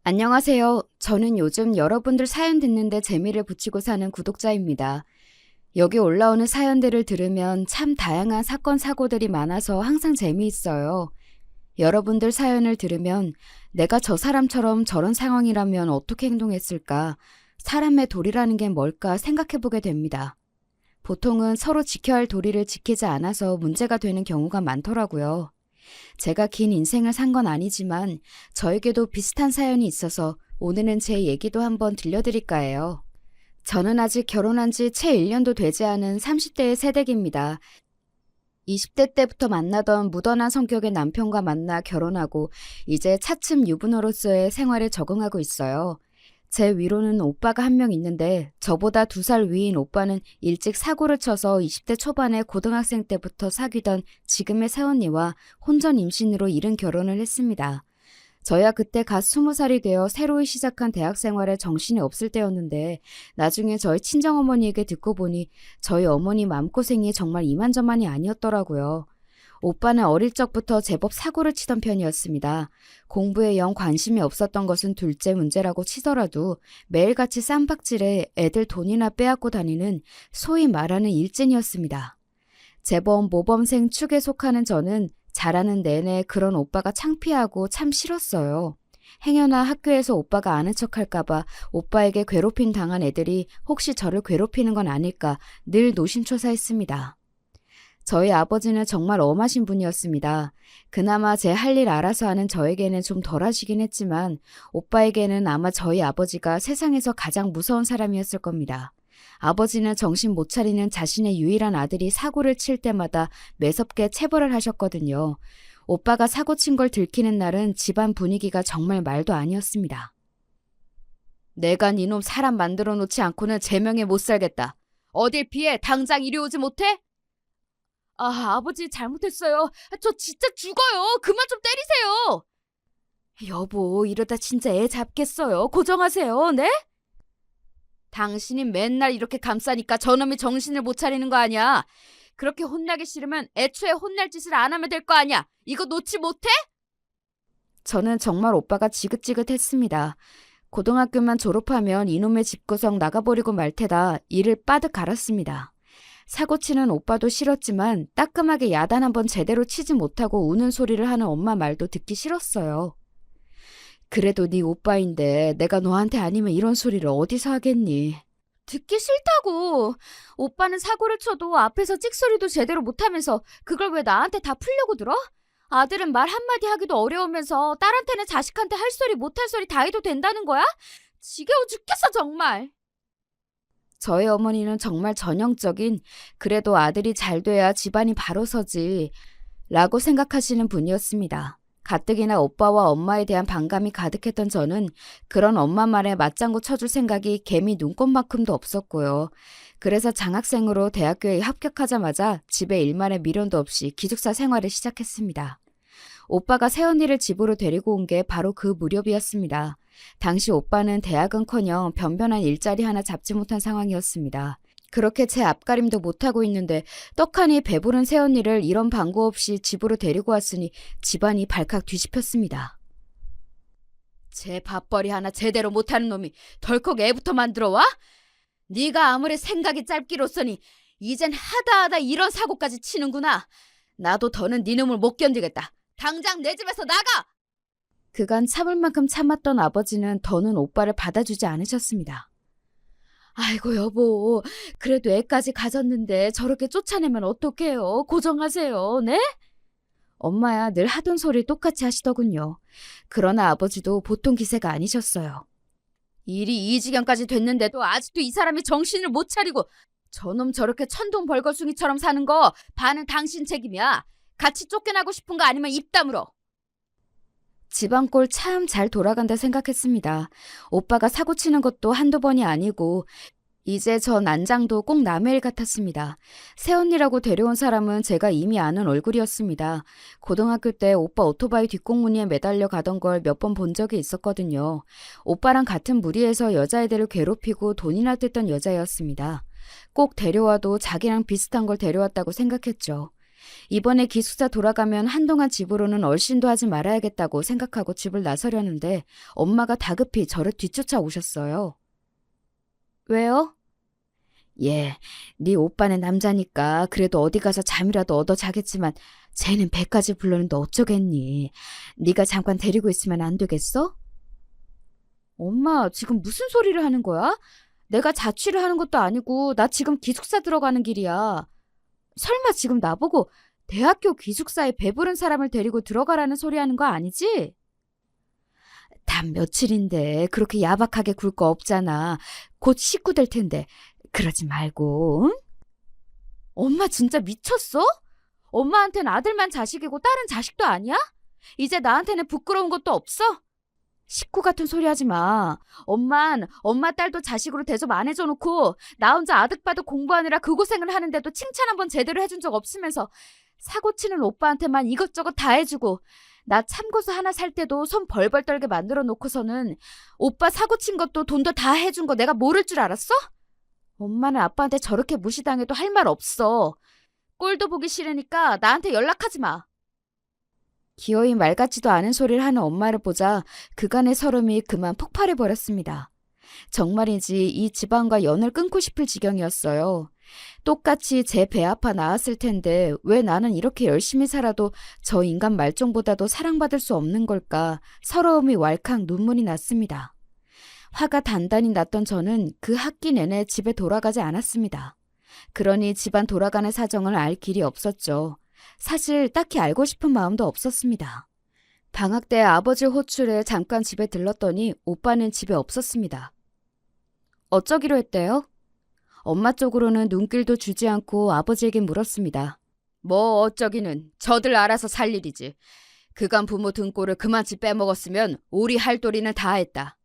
안녕하세요. 저는 요즘 여러분들 사연 듣는데 재미를 붙이고 사는 구독자입니다. 여기 올라오는 사연들을 들으면 참 다양한 사건, 사고들이 많아서 항상 재미있어요. 여러분들 사연을 들으면 내가 저 사람처럼 저런 상황이라면 어떻게 행동했을까? 사람의 도리라는 게 뭘까 생각해보게 됩니다. 보통은 서로 지켜야 할 도리를 지키지 않아서 문제가 되는 경우가 많더라고요. 제가 긴 인생을 산 건 아니지만 저에게도 비슷한 사연이 있어서 오늘은 제 얘기도 한번 들려드릴까 해요. 저는 아직 결혼한 지 채 1년도 되지 않은 30대의 새댁입니다. 20대 때부터 만나던 무던한 성격의 남편과 만나 결혼하고 이제 차츰 유부녀로서의 생활에 적응하고 있어요. 제 위로는 오빠가 한 명 있는데 저보다 2살 위인 오빠는 일찍 사고를 쳐서 20대 초반에 고등학생 때부터 사귀던 지금의 새언니와 혼전 임신으로 이른 결혼을 했습니다. 저야 그때 갓 20살이 되어 새로이 시작한 대학 생활에 정신이 없을 때였는데 나중에 저희 친정어머니에게 듣고 보니 저희 어머니 마음고생이 정말 이만저만이 아니었더라고요. 오빠는 어릴 적부터 제법 사고를 치던 편이었습니다. 공부에 영 관심이 없었던 것은 둘째 문제라고 치더라도 매일같이 쌈박질에 애들 돈이나 빼앗고 다니는 소위 말하는 일진이었습니다. 재범 모범생 축에 속하는 저는 자라는 내내 그런 오빠가 창피하고 참 싫었어요. 행여나 학교에서 오빠가 아는 척할까봐 오빠에게 괴롭힘 당한 애들이 혹시 저를 괴롭히는 건 아닐까 늘 노심초사했습니다. 저희 아버지는 정말 엄하신 분이었습니다. 그나마 제 할 일 알아서 하는 저에게는 좀 덜하시긴 했지만 오빠에게는 아마 저희 아버지가 세상에서 가장 무서운 사람이었을 겁니다. 아버지는 정신 못 차리는 자신의 유일한 아들이 사고를 칠 때마다 매섭게 체벌을 하셨거든요. 오빠가 사고 친 걸 들키는 날은 집안 분위기가 정말 말도 아니었습니다. 내가 니놈 사람 만들어 놓지 않고는 제명에 못 살겠다. 어딜 피해 당장 이리 오지 못해? 아버지 잘못했어요. 저 진짜 죽어요. 그만 좀 때리세요. 여보, 이러다 진짜 애 잡겠어요. 고정하세요, 네? 당신이 맨날 이렇게 감싸니까 저놈이 정신을 못 차리는 거 아니야. 그렇게 혼나기 싫으면 애초에 혼날 짓을 안 하면 될 거 아니야. 이거 놓지 못해? 저는 정말 오빠가 지긋지긋했습니다. 고등학교만 졸업하면 이놈의 집구석 나가버리고 말 테다 이를 빠득 갈았습니다. 사고치는 오빠도 싫었지만 따끔하게 야단 한번 제대로 치지 못하고 우는 소리를 하는 엄마 말도 듣기 싫었어요. 그래도 네 오빠인데 내가 너한테 아니면 이런 소리를 어디서 하겠니? 듣기 싫다고. 오빠는 사고를 쳐도 앞에서 찍소리도 제대로 못하면서 그걸 왜 나한테 다 풀려고 들어? 아들은 말 한마디 하기도 어려우면서 딸한테는 자식한테 할 소리 못할 소리 다 해도 된다는 거야? 지겨워 죽겠어 정말. 저희 어머니는 정말 전형적인 그래도 아들이 잘 돼야 집안이 바로 서지 라고 생각하시는 분이었습니다. 가뜩이나 오빠와 엄마에 대한 반감이 가득했던 저는 그런 엄마 말에 맞장구 쳐줄 생각이 개미 눈꽃만큼도 없었고요. 그래서 장학생으로 대학교에 합격하자마자 집에 일말의 미련도 없이 기숙사 생활을 시작했습니다. 오빠가 새언니를 집으로 데리고 온 게 바로 그 무렵이었습니다. 당시 오빠는 대학은커녕 변변한 일자리 하나 잡지 못한 상황이었습니다. 그렇게 제 앞가림도 못하고 있는데 떡하니 배부른 새언니를 이런 방구 없이 집으로 데리고 왔으니 집안이 발칵 뒤집혔습니다. 제 밥벌이 하나 제대로 못하는 놈이 덜컥 애부터 만들어 와? 네가 아무리 생각이 짧기로서니 이젠 하다하다 이런 사고까지 치는구나. 나도 더는 네 놈을 못 견디겠다. 당장 내 집에서 나가! 그간 참을 만큼 참았던 아버지는 더는 오빠를 받아주지 않으셨습니다. 아이고 여보, 그래도 애까지 가졌는데 저렇게 쫓아내면 어떡해요. 고정하세요, 네? 엄마야 늘 하던 소리 똑같이 하시더군요. 그러나 아버지도 보통 기세가 아니셨어요. 일이 이 지경까지 됐는데도 아직도 이 사람이 정신을 못 차리고 저놈 저렇게 천둥 벌거숭이처럼 사는 거 반은 당신 책임이야. 같이 쫓겨나고 싶은 거 아니면 입 다물어. 집안 꼴 참 잘 돌아간다 생각했습니다. 오빠가 사고 치는 것도 한두 번이 아니고 이제 저 난장도 꼭 남의 일 같았습니다. 새언니라고 데려온 사람은 제가 이미 아는 얼굴이었습니다. 고등학교 때 오빠 오토바이 뒷공무니에 매달려 가던 걸 몇 번 본 적이 있었거든요. 오빠랑 같은 무리에서 여자애들을 괴롭히고 돈이나 뜯던 여자였습니다. 꼭 데려와도 자기랑 비슷한 걸 데려왔다고 생각했죠. 이번에 기숙사 돌아가면 한동안 집으로는 얼씬도 하지 말아야겠다고 생각하고 집을 나서려는데 엄마가 다급히 저를 뒤쫓아 오셨어요. 왜요? 예, 네 오빠는 남자니까 그래도 어디 가서 잠이라도 얻어 자겠지만 쟤는 배까지 불렀는데 어쩌겠니? 네가 잠깐 데리고 있으면 안 되겠어? 엄마, 지금 무슨 소리를 하는 거야? 내가 자취를 하는 것도 아니고 나 지금 기숙사 들어가는 길이야. 설마 지금 나보고 대학교 기숙사에 배부른 사람을 데리고 들어가라는 소리 하는 거 아니지? 단 며칠인데 그렇게 야박하게 굴 거 없잖아. 곧 식구 될 텐데. 그러지 말고, 응? 엄마 진짜 미쳤어? 엄마한테는 아들만 자식이고 딸은 자식도 아니야? 이제 나한테는 부끄러운 것도 없어? 식구 같은 소리 하지 마. 엄마 딸도 자식으로 대접 안 해줘 놓고 나 혼자 아득바득 공부하느라 그 고생을 하는데도 칭찬 한번 제대로 해준 적 없으면서 사고 치는 오빠한테만 이것저것 다 해주고 나 참고서 하나 살 때도 손 벌벌 떨게 만들어 놓고서는 오빠 사고 친 것도 돈도 다 해준 거 내가 모를 줄 알았어? 엄마는 아빠한테 저렇게 무시당해도 할 말 없어. 꼴도 보기 싫으니까 나한테 연락하지 마. 기어이 말 같지도 않은 소리를 하는 엄마를 보자 그간의 설움이 그만 폭발해버렸습니다. 정말이지 이 집안과 연을 끊고 싶을 지경이었어요. 똑같이 제 배 아파 나왔을 텐데 왜 나는 이렇게 열심히 살아도 저 인간 말종보다도 사랑받을 수 없는 걸까 서러움이 왈칵 눈물이 났습니다. 화가 단단히 났던 저는 그 학기 내내 집에 돌아가지 않았습니다. 그러니 집안 돌아가는 사정을 알 길이 없었죠. 사실 딱히 알고 싶은 마음도 없었습니다. 방학 때 아버지 호출에 잠깐 집에 들렀더니 오빠는 집에 없었습니다. 어쩌기로 했대요? 엄마 쪽으로는 눈길도 주지 않고 아버지에게 물었습니다. 뭐 어쩌기는 저들 알아서 살 일이지. 그간 부모 등골을 그만치 빼먹었으면 우리 할도리는 다 했다.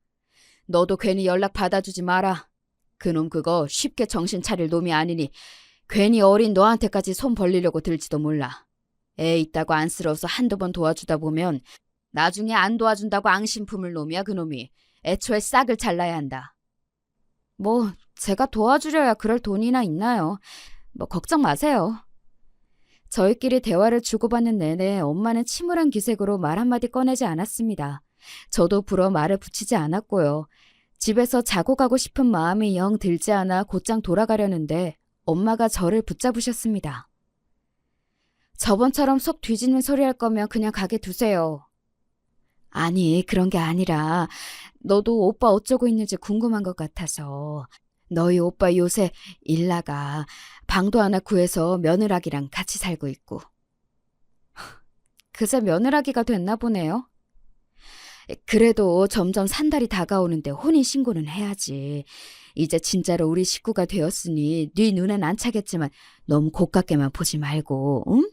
너도 괜히 연락 받아주지 마라. 그놈 그거 쉽게 정신 차릴 놈이 아니니 괜히 어린 너한테까지 손 벌리려고 들지도 몰라. 애 있다고 안쓰러워서 한두 번 도와주다 보면 나중에 안 도와준다고 앙심 품을 놈이야 그놈이. 애초에 싹을 잘라야 한다. 뭐 제가 도와주려야 그럴 돈이나 있나요? 뭐 걱정 마세요. 저희끼리 대화를 주고받는 내내 엄마는 침울한 기색으로 말 한마디 꺼내지 않았습니다. 저도 불어 말을 붙이지 않았고요. 집에서 자고 가고 싶은 마음이 영 들지 않아 곧장 돌아가려는데 엄마가 저를 붙잡으셨습니다. 저번처럼 속 뒤지는 소리 할 거면 그냥 가게 두세요. 아니, 그런 게 아니라 너도 오빠 어쩌고 있는지 궁금한 것 같아서. 너희 오빠 요새 일 나가 방도 하나 구해서 며느라기랑 같이 살고 있고. 그새 며느라기가 됐나 보네요. 그래도 점점 산달이 다가오는데 혼인신고는 해야지. 이제 진짜로 우리 식구가 되었으니 네 눈엔 안 차겠지만 너무 고깝게만 보지 말고, 응?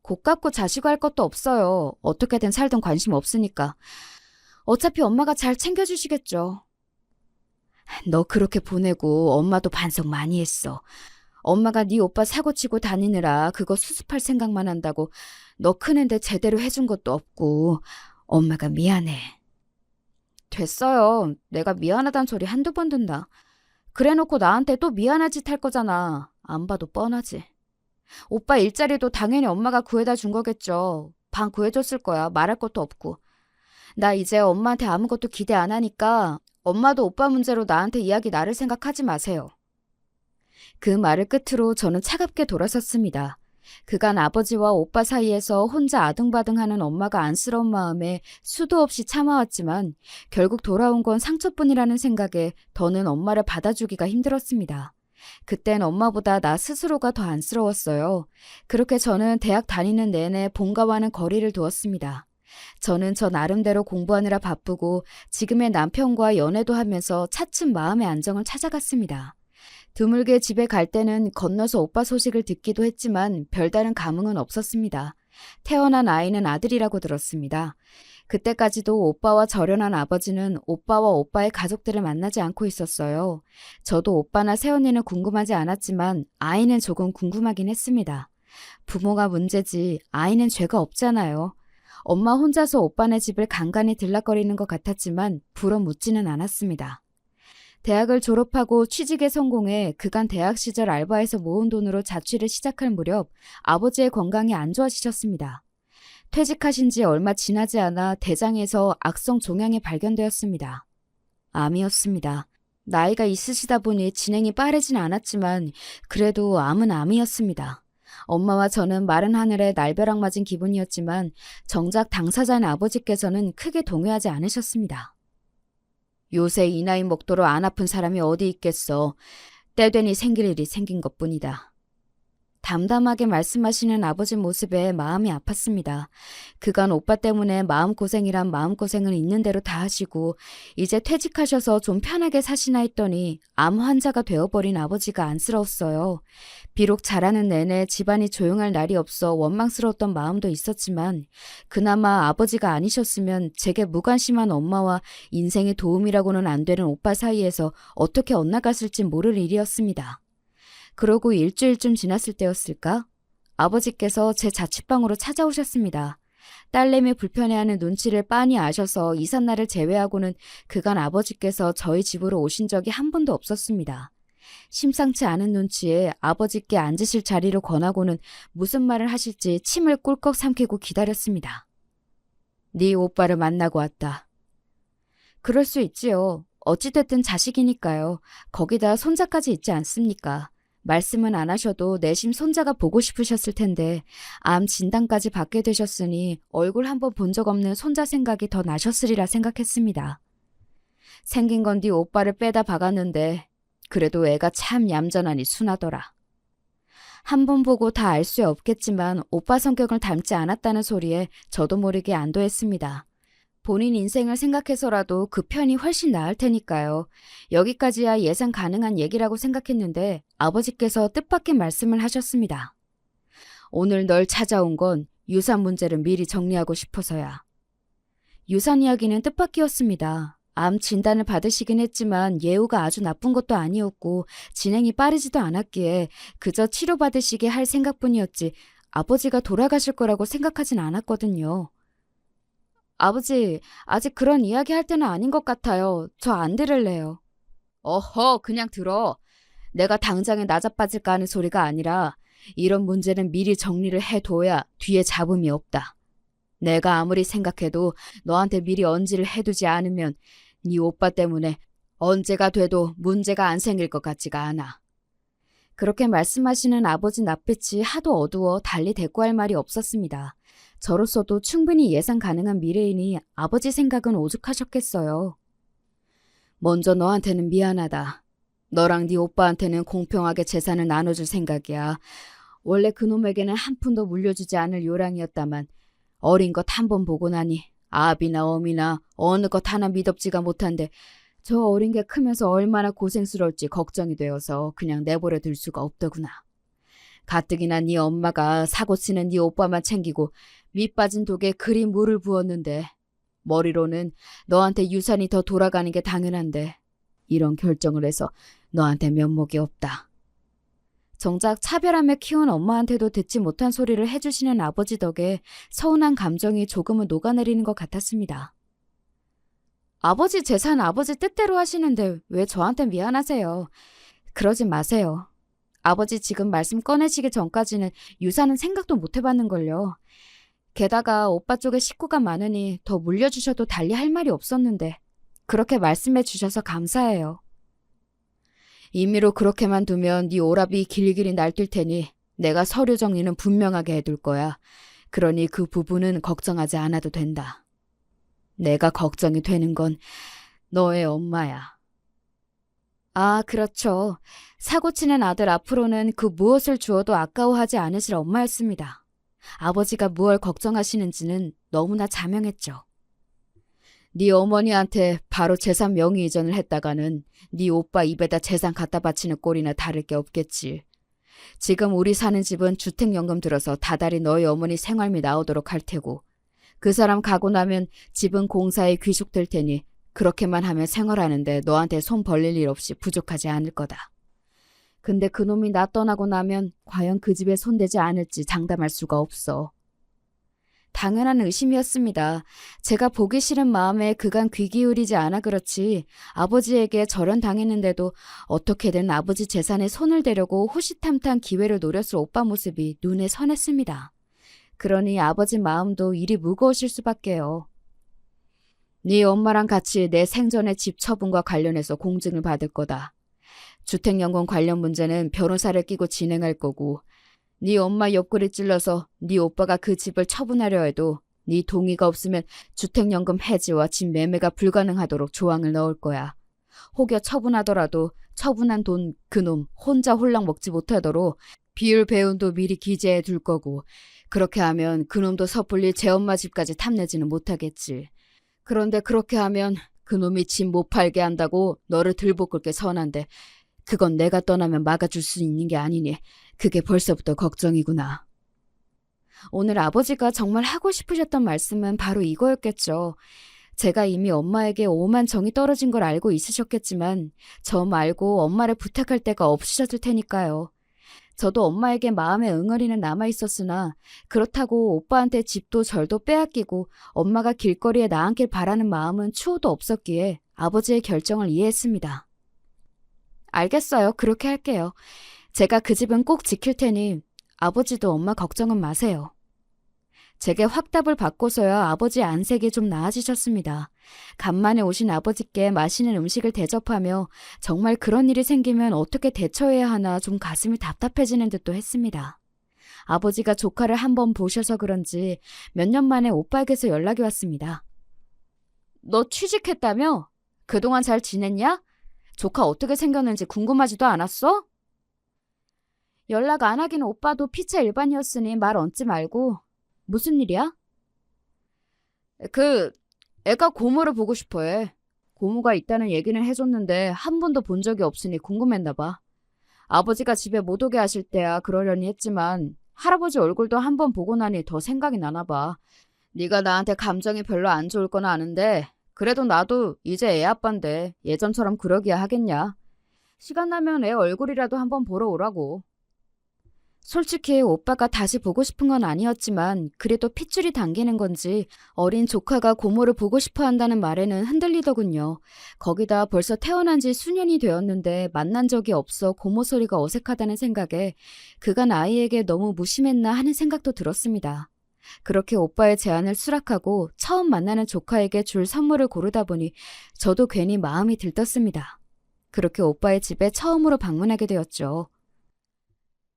고깝고 자시고 할 것도 없어요. 어떻게든 살던 관심 없으니까. 어차피 엄마가 잘 챙겨주시겠죠. 너 그렇게 보내고 엄마도 반성 많이 했어. 엄마가 네 오빠 사고치고 다니느라 그거 수습할 생각만 한다고 너 크는데 제대로 해준 것도 없고 엄마가 미안해. 됐어요. 내가 미안하단 소리 한두 번 듣나. 그래놓고 나한테 또 미안한 짓 할 거잖아. 안 봐도 뻔하지. 오빠 일자리도 당연히 엄마가 구해다 준 거겠죠. 방 구해줬을 거야. 말할 것도 없고. 나 이제 엄마한테 아무것도 기대 안 하니까 엄마도 오빠 문제로 나한테 이야기 나를 생각하지 마세요. 그 말을 끝으로 저는 차갑게 돌아섰습니다. 그간 아버지와 오빠 사이에서 혼자 아등바등하는 엄마가 안쓰러운 마음에 수도 없이 참아왔지만 결국 돌아온 건 상처뿐이라는 생각에 더는 엄마를 받아주기가 힘들었습니다. 그땐 엄마보다 나 스스로가 더 안쓰러웠어요. 그렇게 저는 대학 다니는 내내 본가와는 거리를 두었습니다. 저는 저 나름대로 공부하느라 바쁘고 지금의 남편과 연애도 하면서 차츰 마음의 안정을 찾아갔습니다. 드물게 집에 갈 때는 건너서 오빠 소식을 듣기도 했지만 별다른 감흥은 없었습니다. 태어난 아이는 아들이라고 들었습니다. 그때까지도 오빠와 절연한 아버지는 오빠와 오빠의 가족들을 만나지 않고 있었어요. 저도 오빠나 새언니는 궁금하지 않았지만 아이는 조금 궁금하긴 했습니다. 부모가 문제지 아이는 죄가 없잖아요. 엄마 혼자서 오빠네 집을 간간히 들락거리는 것 같았지만 불어묻지는 않았습니다. 대학을 졸업하고 취직에 성공해 그간 대학 시절 알바에서 모은 돈으로 자취를 시작할 무렵 아버지의 건강이 안 좋아지셨습니다. 퇴직하신 지 얼마 지나지 않아 대장에서 악성 종양이 발견되었습니다. 암이었습니다. 나이가 있으시다 보니 진행이 빠르진 않았지만 그래도 암은 암이었습니다. 엄마와 저는 마른 하늘에 날벼락 맞은 기분이었지만 정작 당사자인 아버지께서는 크게 동요하지 않으셨습니다. 요새 이 나이 먹도록 안 아픈 사람이 어디 있겠어. 때되니 생길 일이 생긴 것뿐이다. 담담하게 말씀하시는 아버지 모습에 마음이 아팠습니다. 그간 오빠 때문에 마음고생이란 마음고생을 있는 대로 다 하시고 이제 퇴직하셔서 좀 편하게 사시나 했더니 암 환자가 되어버린 아버지가 안쓰러웠어요. 비록 자라는 내내 집안이 조용할 날이 없어 원망스러웠던 마음도 있었지만 그나마 아버지가 아니셨으면 제게 무관심한 엄마와 인생의 도움이라고는 안 되는 오빠 사이에서 어떻게 엇나갔을지 모를 일이었습니다. 그러고 일주일쯤 지났을 때였을까? 아버지께서 제 자취방으로 찾아오셨습니다. 딸내미 불편해하는 눈치를 빤히 아셔서 이삿날을 제외하고는 그간 아버지께서 저희 집으로 오신 적이 한 번도 없었습니다. 심상치 않은 눈치에 아버지께 앉으실 자리로 권하고는 무슨 말을 하실지 침을 꿀꺽 삼키고 기다렸습니다. 네 오빠를 만나고 왔다. 그럴 수 있지요. 어찌됐든 자식이니까요. 거기다 손자까지 있지 않습니까? 말씀은 안 하셔도 내심 손자가 보고 싶으셨을 텐데 암 진단까지 받게 되셨으니 얼굴 한번 본 적 없는 손자 생각이 더 나셨으리라 생각했습니다. 생긴 건 네 오빠를 빼다 박았는데 그래도 애가 참 얌전하니 순하더라. 한 번 보고 다 알 수 없겠지만 오빠 성격을 닮지 않았다는 소리에 저도 모르게 안도했습니다. 본인 인생을 생각해서라도 그 편이 훨씬 나을 테니까요. 여기까지야 예상 가능한 얘기라고 생각했는데 아버지께서 뜻밖의 말씀을 하셨습니다. 오늘 널 찾아온 건 유산 문제를 미리 정리하고 싶어서야. 유산 이야기는 뜻밖이었습니다. 암 진단을 받으시긴 했지만 예후가 아주 나쁜 것도 아니었고 진행이 빠르지도 않았기에 그저 치료받으시게 할 생각뿐이었지 아버지가 돌아가실 거라고 생각하진 않았거든요. 아버지, 아직 그런 이야기 할 때는 아닌 것 같아요. 저 안 들을래요. 어허, 그냥 들어. 내가 당장에 나자빠질까 하는 소리가 아니라 이런 문제는 미리 정리를 해둬야 뒤에 잡음이 없다. 내가 아무리 생각해도 너한테 미리 언지를 해두지 않으면 네 오빠 때문에 언제가 돼도 문제가 안 생길 것 같지가 않아. 그렇게 말씀하시는 아버지 낯빛이 하도 어두워 달리 대꾸할 말이 없었습니다. 저로서도 충분히 예상 가능한 미래이니 아버지 생각은 오죽하셨겠어요. 먼저 너한테는 미안하다. 너랑 네 오빠한테는 공평하게 재산을 나눠줄 생각이야. 원래 그놈에게는 한 푼도 물려주지 않을 요량이었다만 어린 것 한 번 보고 나니 아비나 어미나 어느 것 하나 미덥지가 못한데 저 어린 게 크면서 얼마나 고생스러울지 걱정이 되어서 그냥 내버려 둘 수가 없더구나. 가뜩이나 네 엄마가 사고치는 네 오빠만 챙기고 밑빠진 독에 그리 물을 부었는데 머리로는 너한테 유산이 더 돌아가는 게 당연한데 이런 결정을 해서 너한테 면목이 없다. 정작 차별하며 키운 엄마한테도 듣지 못한 소리를 해주시는 아버지 덕에 서운한 감정이 조금은 녹아내리는 것 같았습니다. 아버지 재산 아버지 뜻대로 하시는데 왜 저한테 미안하세요? 그러지 마세요. 아버지 지금 말씀 꺼내시기 전까지는 유산은 생각도 못 해봤는걸요. 게다가 오빠 쪽에 식구가 많으니 더 물려주셔도 달리 할 말이 없었는데 그렇게 말씀해 주셔서 감사해요. 임의로 그렇게만 두면 네 오라비 길길이 날뛸 테니 내가 서류 정리는 분명하게 해둘 거야. 그러니 그 부분은 걱정하지 않아도 된다. 내가 걱정이 되는 건 너의 엄마야. 아, 그렇죠. 사고치는 아들 앞으로는 그 무엇을 주어도 아까워하지 않으실 엄마였습니다. 아버지가 무얼 걱정하시는지는 너무나 자명했죠. 네 어머니한테 바로 재산 명의 이전을 했다가는 네 오빠 입에다 재산 갖다 바치는 꼴이나 다를 게 없겠지. 지금 우리 사는 집은 주택연금 들어서 다달이 너희 어머니 생활비 나오도록 할 테고 그 사람 가고 나면 집은 공사에 귀속될 테니 그렇게만 하면 생활하는데 너한테 손 벌릴 일 없이 부족하지 않을 거다. 근데 그놈이 나 떠나고 나면 과연 그 집에 손대지 않을지 장담할 수가 없어. 당연한 의심이었습니다. 제가 보기 싫은 마음에 그간 귀 기울이지 않아 그렇지 아버지에게 절연당했는데도 어떻게든 아버지 재산에 손을 대려고 호시탐탐 기회를 노렸을 오빠 모습이 눈에 선했습니다. 그러니 아버지 마음도 일이 무거우실 수밖에요. 네 엄마랑 같이 내 생전의 집 처분과 관련해서 공증을 받을 거다. 주택연금 관련 문제는 변호사를 끼고 진행할 거고 네 엄마 옆구리 찔러서 네 오빠가 그 집을 처분하려 해도 네 동의가 없으면 주택연금 해지와 집 매매가 불가능하도록 조항을 넣을 거야. 혹여 처분하더라도 처분한 돈 그놈 혼자 홀랑 먹지 못하도록 비율 배운도 미리 기재해 둘 거고 그렇게 하면 그놈도 섣불리 제 엄마 집까지 탐내지는 못하겠지. 그런데 그렇게 하면 그놈이 집 못 팔게 한다고 너를 들볶을게 선한데 그건 내가 떠나면 막아줄 수 있는 게 아니니 그게 벌써부터 걱정이구나. 오늘 아버지가 정말 하고 싶으셨던 말씀은 바로 이거였겠죠. 제가 이미 엄마에게 오만 정이 떨어진 걸 알고 있으셨겠지만 저 말고 엄마를 부탁할 데가 없으셨을 테니까요. 저도 엄마에게 마음의 응어리는 남아있었으나 그렇다고 오빠한테 집도 절도 빼앗기고 엄마가 길거리에 나앉길 바라는 마음은 추호도 없었기에 아버지의 결정을 이해했습니다. 알겠어요. 그렇게 할게요. 제가 그 집은 꼭 지킬 테니 아버지도 엄마 걱정은 마세요. 제게 확답을 받고서야 아버지의 안색이 좀 나아지셨습니다. 간만에 오신 아버지께 맛있는 음식을 대접하며 정말 그런 일이 생기면 어떻게 대처해야 하나 좀 가슴이 답답해지는 듯도 했습니다. 아버지가 조카를 한번 보셔서 그런지 몇 년 만에 오빠에게서 연락이 왔습니다. 너 취직했다며? 그동안 잘 지냈냐? 조카 어떻게 생겼는지 궁금하지도 않았어? 연락 안 하긴 오빠도 피차 일반이었으니 말 얹지 말고. 무슨 일이야? 애가 고모를 보고 싶어 해. 고모가 있다는 얘기는 해줬는데 한 번도 본 적이 없으니 궁금했나 봐. 아버지가 집에 못 오게 하실 때야 그러려니 했지만 할아버지 얼굴도 한 번 보고 나니 더 생각이 나나 봐. 네가 나한테 감정이 별로 안 좋을 건 아는데 그래도 나도 이제 애 아빠인데 예전처럼 그러기야 하겠냐. 시간 나면 애 얼굴이라도 한번 보러 오라고. 솔직히 오빠가 다시 보고 싶은 건 아니었지만 그래도 핏줄이 당기는 건지 어린 조카가 고모를 보고 싶어 한다는 말에는 흔들리더군요. 거기다 벌써 태어난 지 수년이 되었는데 만난 적이 없어 고모 소리가 어색하다는 생각에 그간 아이에게 너무 무심했나 하는 생각도 들었습니다. 그렇게 오빠의 제안을 수락하고 처음 만나는 조카에게 줄 선물을 고르다 보니 저도 괜히 마음이 들떴습니다. 그렇게 오빠의 집에 처음으로 방문하게 되었죠.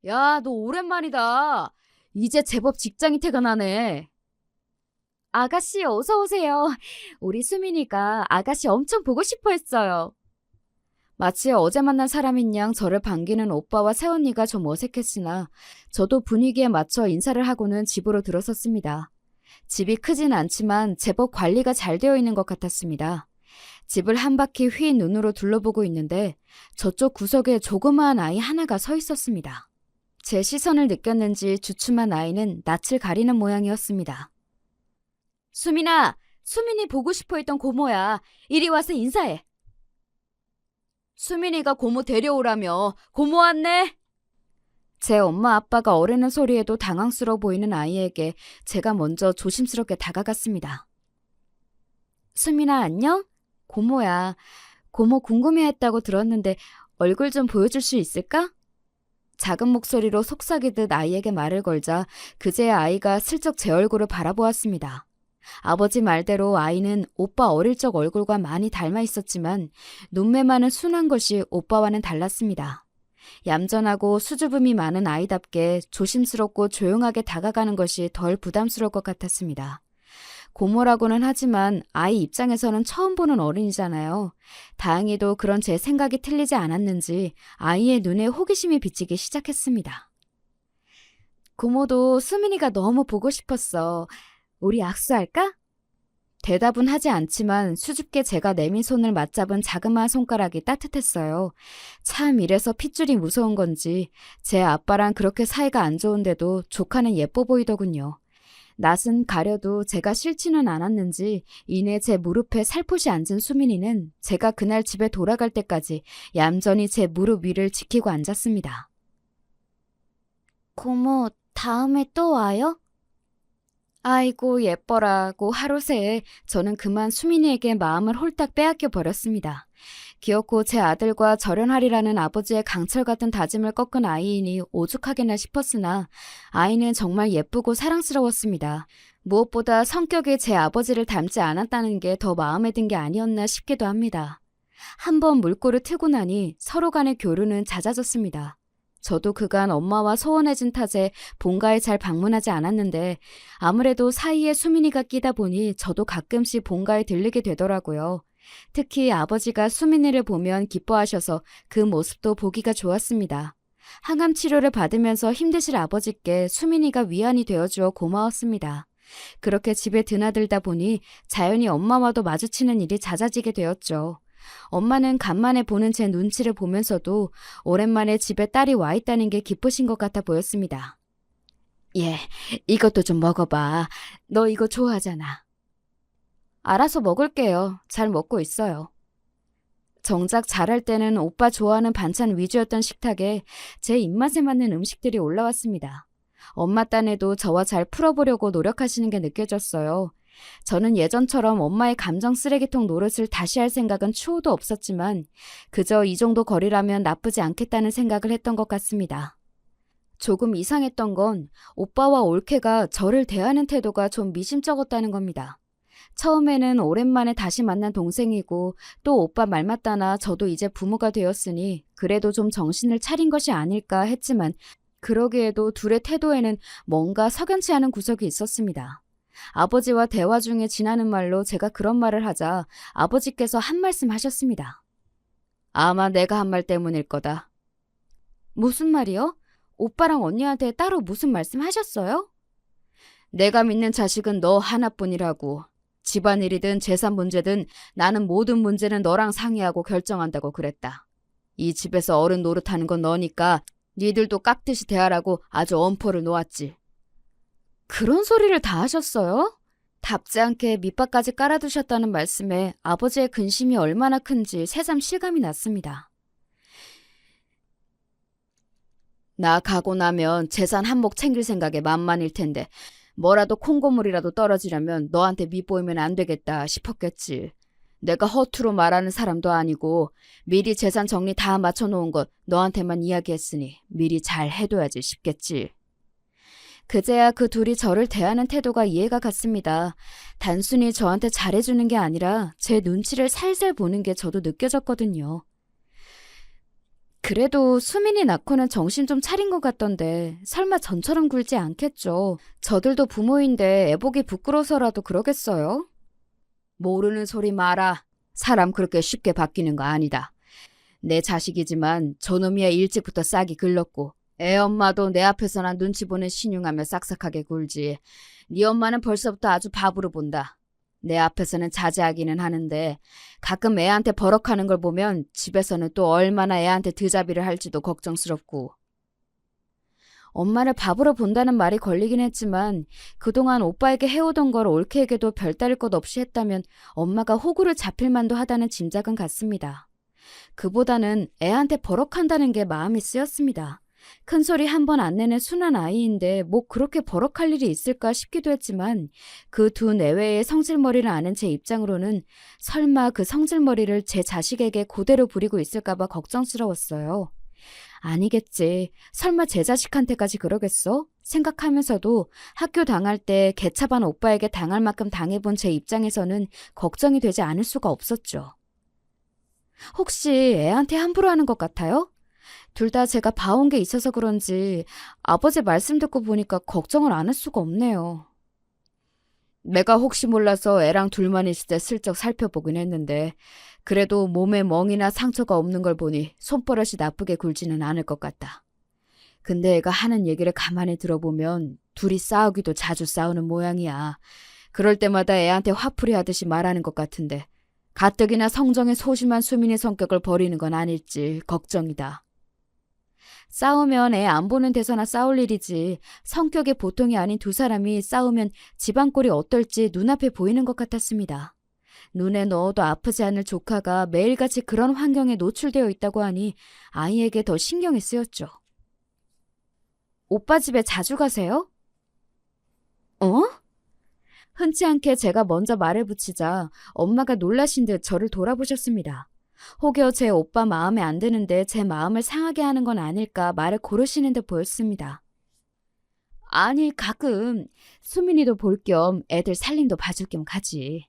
야, 너 오랜만이다. 이제 제법 직장이 퇴근하네. 아가씨 어서 오세요. 우리 수민이가 아가씨 엄청 보고 싶어 했어요. 마치 어제 만난 사람인 양 저를 반기는 오빠와 새언니가 좀 어색했으나 저도 분위기에 맞춰 인사를 하고는 집으로 들어섰습니다. 집이 크진 않지만 제법 관리가 잘 되어 있는 것 같았습니다. 집을 한 바퀴 휘 눈으로 둘러보고 있는데 저쪽 구석에 조그마한 아이 하나가 서 있었습니다. 제 시선을 느꼈는지 주춤한 아이는 낯을 가리는 모양이었습니다. 수민아, 수민이 보고 싶어 했던 고모야. 이리 와서 인사해. 수민이가 고모 데려오라며. 고모 왔네. 제 엄마 아빠가 어르는 소리에도 당황스러워 보이는 아이에게 제가 먼저 조심스럽게 다가갔습니다. 수민아 안녕? 고모야. 고모 궁금해했다고 들었는데 얼굴 좀 보여줄 수 있을까? 작은 목소리로 속삭이듯 아이에게 말을 걸자 그제야 아이가 슬쩍 제 얼굴을 바라보았습니다. 아버지 말대로 아이는 오빠 어릴 적 얼굴과 많이 닮아 있었지만 눈매만은 순한 것이 오빠와는 달랐습니다. 얌전하고 수줍음이 많은 아이답게 조심스럽고 조용하게 다가가는 것이 덜 부담스러울 것 같았습니다. 고모라고는 하지만 아이 입장에서는 처음 보는 어른이잖아요. 다행히도 그런 제 생각이 틀리지 않았는지 아이의 눈에 호기심이 비치기 시작했습니다. 고모도 수민이가 너무 보고 싶었어. 우리 악수할까? 대답은 하지 않지만 수줍게 제가 내민 손을 맞잡은 자그마한 손가락이 따뜻했어요. 참 이래서 핏줄이 무서운 건지 제 아빠랑 그렇게 사이가 안 좋은데도 조카는 예뻐 보이더군요. 낯은 가려도 제가 싫지는 않았는지 이내 제 무릎에 살포시 앉은 수민이는 제가 그날 집에 돌아갈 때까지 얌전히 제 무릎 위를 지키고 앉았습니다. 고모, 다음에 또 와요? 아이고 예뻐라고 하루 새에 저는 그만 수민이에게 마음을 홀딱 빼앗겨 버렸습니다. 기어코 제 아들과 절연하리라는 아버지의 강철 같은 다짐을 꺾은 아이이니 오죽하게나 싶었으나 아이는 정말 예쁘고 사랑스러웠습니다. 무엇보다 성격이 제 아버지를 닮지 않았다는 게 더 마음에 든 게 아니었나 싶기도 합니다. 한번 물꼬를 트고 나니 서로 간의 교류는 잦아졌습니다. 저도 그간 엄마와 소원해진 탓에 본가에 잘 방문하지 않았는데 아무래도 사이에 수민이가 끼다 보니 저도 가끔씩 본가에 들르게 되더라고요. 특히 아버지가 수민이를 보면 기뻐하셔서 그 모습도 보기가 좋았습니다. 항암 치료를 받으면서 힘드실 아버지께 수민이가 위안이 되어주어 고마웠습니다. 그렇게 집에 드나들다 보니 자연히 엄마와도 마주치는 일이 잦아지게 되었죠. 엄마는 간만에 보는 제 눈치를 보면서도 오랜만에 집에 딸이 와 있다는 게 기쁘신 것 같아 보였습니다. 예, 이것도 좀 먹어봐. 너 이거 좋아하잖아. 알아서 먹을게요. 잘 먹고 있어요. 정작 잘할 때는 오빠 좋아하는 반찬 위주였던 식탁에 제 입맛에 맞는 음식들이 올라왔습니다. 엄마 딴에도 저와 잘 풀어보려고 노력하시는 게 느껴졌어요. 저는 예전처럼 엄마의 감정 쓰레기통 노릇을 다시 할 생각은 추호도 없었지만 그저 이 정도 거리라면 나쁘지 않겠다는 생각을 했던 것 같습니다. 조금 이상했던 건 오빠와 올케가 저를 대하는 태도가 좀 미심쩍었다는 겁니다. 처음에는 오랜만에 다시 만난 동생이고 또 오빠 말 맞다나 저도 이제 부모가 되었으니 그래도 좀 정신을 차린 것이 아닐까 했지만 그러기에도 둘의 태도에는 뭔가 석연치 않은 구석이 있었습니다. 아버지와 대화 중에 지나는 말로 제가 그런 말을 하자 아버지께서 한 말씀 하셨습니다. 아마 내가 한 말 때문일 거다. 무슨 말이요? 오빠랑 언니한테 따로 무슨 말씀 하셨어요? 내가 믿는 자식은 너 하나뿐이라고. 집안일이든 재산 문제든 나는 모든 문제는 너랑 상의하고 결정한다고 그랬다. 이 집에서 어른 노릇하는 건 너니까 니들도 깍듯이 대하라고 아주 엄포를 놓았지. 그런 소리를 다 하셨어요? 답지 않게 밑밥까지 깔아두셨다는 말씀에 아버지의 근심이 얼마나 큰지 새삼 실감이 났습니다. 나 가고 나면 재산 한몫 챙길 생각에 만만일 텐데 뭐라도 콩고물이라도 떨어지려면 너한테 밑보이면 안 되겠다 싶었겠지. 내가 허투루 말하는 사람도 아니고 미리 재산 정리 다 맞춰놓은 것 너한테만 이야기했으니 미리 잘 해둬야지 싶겠지. 그제야 그 둘이 저를 대하는 태도가 이해가 갔습니다. 단순히 저한테 잘해주는 게 아니라 제 눈치를 살살 보는 게 저도 느껴졌거든요. 그래도 수민이 낳고는 정신 좀 차린 것 같던데 설마 전처럼 굴지 않겠죠. 저들도 부모인데 애보기 부끄러워서라도 그러겠어요? 모르는 소리 마라. 사람 그렇게 쉽게 바뀌는 거 아니다. 내 자식이지만 저놈이야 일찍부터 싹이 글렀고 애 엄마도 내 앞에서나 눈치 보는 신용하며 싹싹하게 굴지. 네 엄마는 벌써부터 아주 바보로 본다. 내 앞에서는 자제하기는 하는데 가끔 애한테 버럭하는 걸 보면 집에서는 또 얼마나 애한테 드자비를 할지도 걱정스럽고. 엄마를 바보로 본다는 말이 걸리긴 했지만 그동안 오빠에게 해오던 걸 올케에게도 별다를 것 없이 했다면 엄마가 호구를 잡힐 만도 하다는 짐작은 갔습니다. 그보다는 애한테 버럭한다는 게 마음이 쓰였습니다. 큰소리 한 번 안 내는 순한 아이인데 뭐 그렇게 버럭할 일이 있을까 싶기도 했지만 그 두 내외의 성질머리를 아는 제 입장으로는 설마 그 성질머리를 제 자식에게 그대로 부리고 있을까 봐 걱정스러웠어요. 아니겠지. 설마 제 자식한테까지 그러겠어? 생각하면서도 학교 당할 때 개차반 오빠에게 당할 만큼 당해본 제 입장에서는 걱정이 되지 않을 수가 없었죠. 혹시 애한테 함부로 하는 것 같아요? 둘 다 제가 봐온 게 있어서 그런지 아버지 말씀 듣고 보니까 걱정을 안 할 수가 없네요. 내가 혹시 몰라서 애랑 둘만 있을 때 슬쩍 살펴보긴 했는데 그래도 몸에 멍이나 상처가 없는 걸 보니 손버릇이 나쁘게 굴지는 않을 것 같다. 근데 애가 하는 얘기를 가만히 들어보면 둘이 싸우기도 자주 싸우는 모양이야. 그럴 때마다 애한테 화풀이 하듯이 말하는 것 같은데 가뜩이나 성정에 소심한 수민의 성격을 버리는 건 아닐지 걱정이다. 싸우면 애 안 보는 데서나 싸울 일이지 성격이 보통이 아닌 두 사람이 싸우면 집안 꼴이 어떨지 눈앞에 보이는 것 같았습니다. 눈에 넣어도 아프지 않을 조카가 매일같이 그런 환경에 노출되어 있다고 하니 아이에게 더 신경이 쓰였죠. 오빠 집에 자주 가세요? 어? 흔치 않게 제가 먼저 말을 붙이자 엄마가 놀라신 듯 저를 돌아보셨습니다. 혹여 제 오빠 마음에 안 드는데 제 마음을 상하게 하는 건 아닐까 말을 고르시는 듯 보였습니다. 아니, 가끔 수민이도 볼 겸 애들 살림도 봐줄 겸 가지.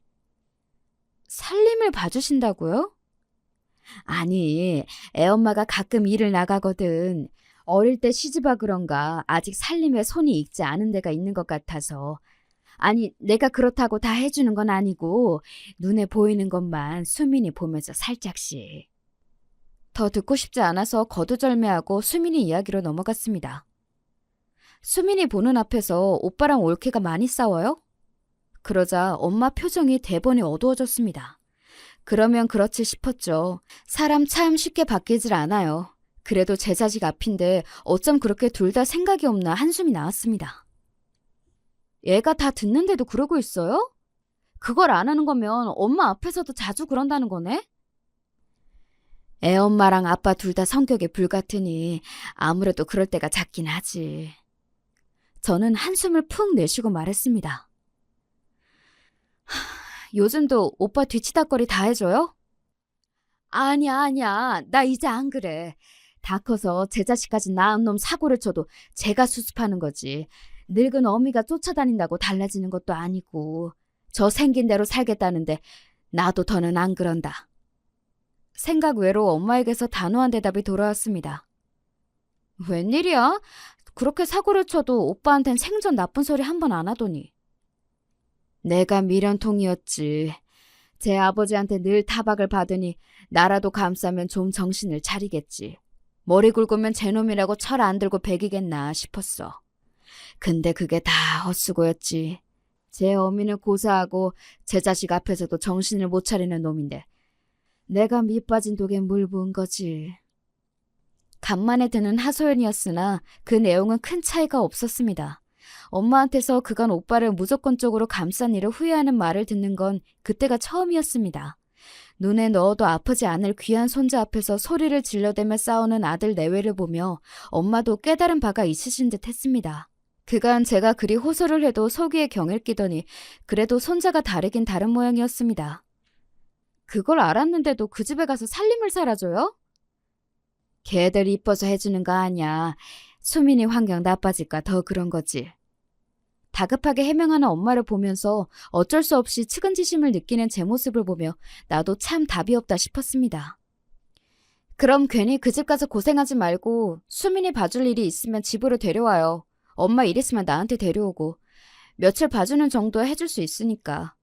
살림을 봐주신다고요? 아니, 애엄마가 가끔 일을 나가거든. 어릴 때 시집와 그런가 아직 살림에 손이 익지 않은 데가 있는 것 같아서. 아니, 내가 그렇다고 다 해주는 건 아니고 눈에 보이는 것만 수민이 보면서 살짝씩. 더 듣고 싶지 않아서 거두절미하고 수민이 이야기로 넘어갔습니다. 수민이 보는 앞에서 오빠랑 올케가 많이 싸워요? 그러자 엄마 표정이 대번에 어두워졌습니다. 그러면 그렇지 싶었죠. 사람 참 쉽게 바뀌질 않아요. 그래도 제 자식 앞인데 어쩜 그렇게 둘 다 생각이 없나 한숨이 나왔습니다. 얘가 다 듣는데도 그러고 있어요? 그걸 안 하는 거면 엄마 앞에서도 자주 그런다는 거네? 애엄마랑 아빠 둘 다 성격이 불같으니 아무래도 그럴 때가 잦긴 하지. 저는 한숨을 푹 내쉬고 말했습니다. 요즘도 오빠 뒤치다거리 다 해줘요? 아니야. 나 이제 안 그래. 다 커서 제 자식까지 낳은 놈 사고를 쳐도 제가 수습하는 거지. 늙은 어미가 쫓아다닌다고 달라지는 것도 아니고. 저 생긴 대로 살겠다는데 나도 더는 안 그런다. 생각 외로 엄마에게서 단호한 대답이 돌아왔습니다. 웬일이야? 그렇게 사고를 쳐도 오빠한텐 생전 나쁜 소리 한 번 안 하더니. 내가 미련통이었지. 제 아버지한테 늘 타박을 받으니 나라도 감싸면 좀 정신을 차리겠지. 머리 굵으면 제 놈이라고 철 안 들고 배기겠나 싶었어. 근데 그게 다 헛수고였지. 제 어미는 고사하고 제 자식 앞에서도 정신을 못 차리는 놈인데 내가 밑빠진 독에 물 부은 거지. 간만에 듣는 하소연이었으나 그 내용은 큰 차이가 없었습니다. 엄마한테서 그간 오빠를 무조건적으로 감싼 일을 후회하는 말을 듣는 건 그때가 처음이었습니다. 눈에 넣어도 아프지 않을 귀한 손자 앞에서 소리를 질러대며 싸우는 아들 내외를 보며 엄마도 깨달은 바가 있으신 듯 했습니다. 그간 제가 그리 호소를 해도 속이에 경을 끼더니 그래도 손자가 다르긴 다른 모양이었습니다. 그걸 알았는데도 그 집에 가서 살림을 살아줘요? 걔들 이뻐서 해주는 거 아니야. 수민이 환경 나빠질까 더 그런 거지. 다급하게 해명하는 엄마를 보면서 어쩔 수 없이 측은지심을 느끼는 제 모습을 보며 나도 참 답이 없다 싶었습니다. 그럼 괜히 그 집 가서 고생하지 말고 수민이 봐줄 일이 있으면 집으로 데려와요. 엄마 일 있으면 나한테 데려오고 며칠 봐주는 정도 해줄 수 있으니까.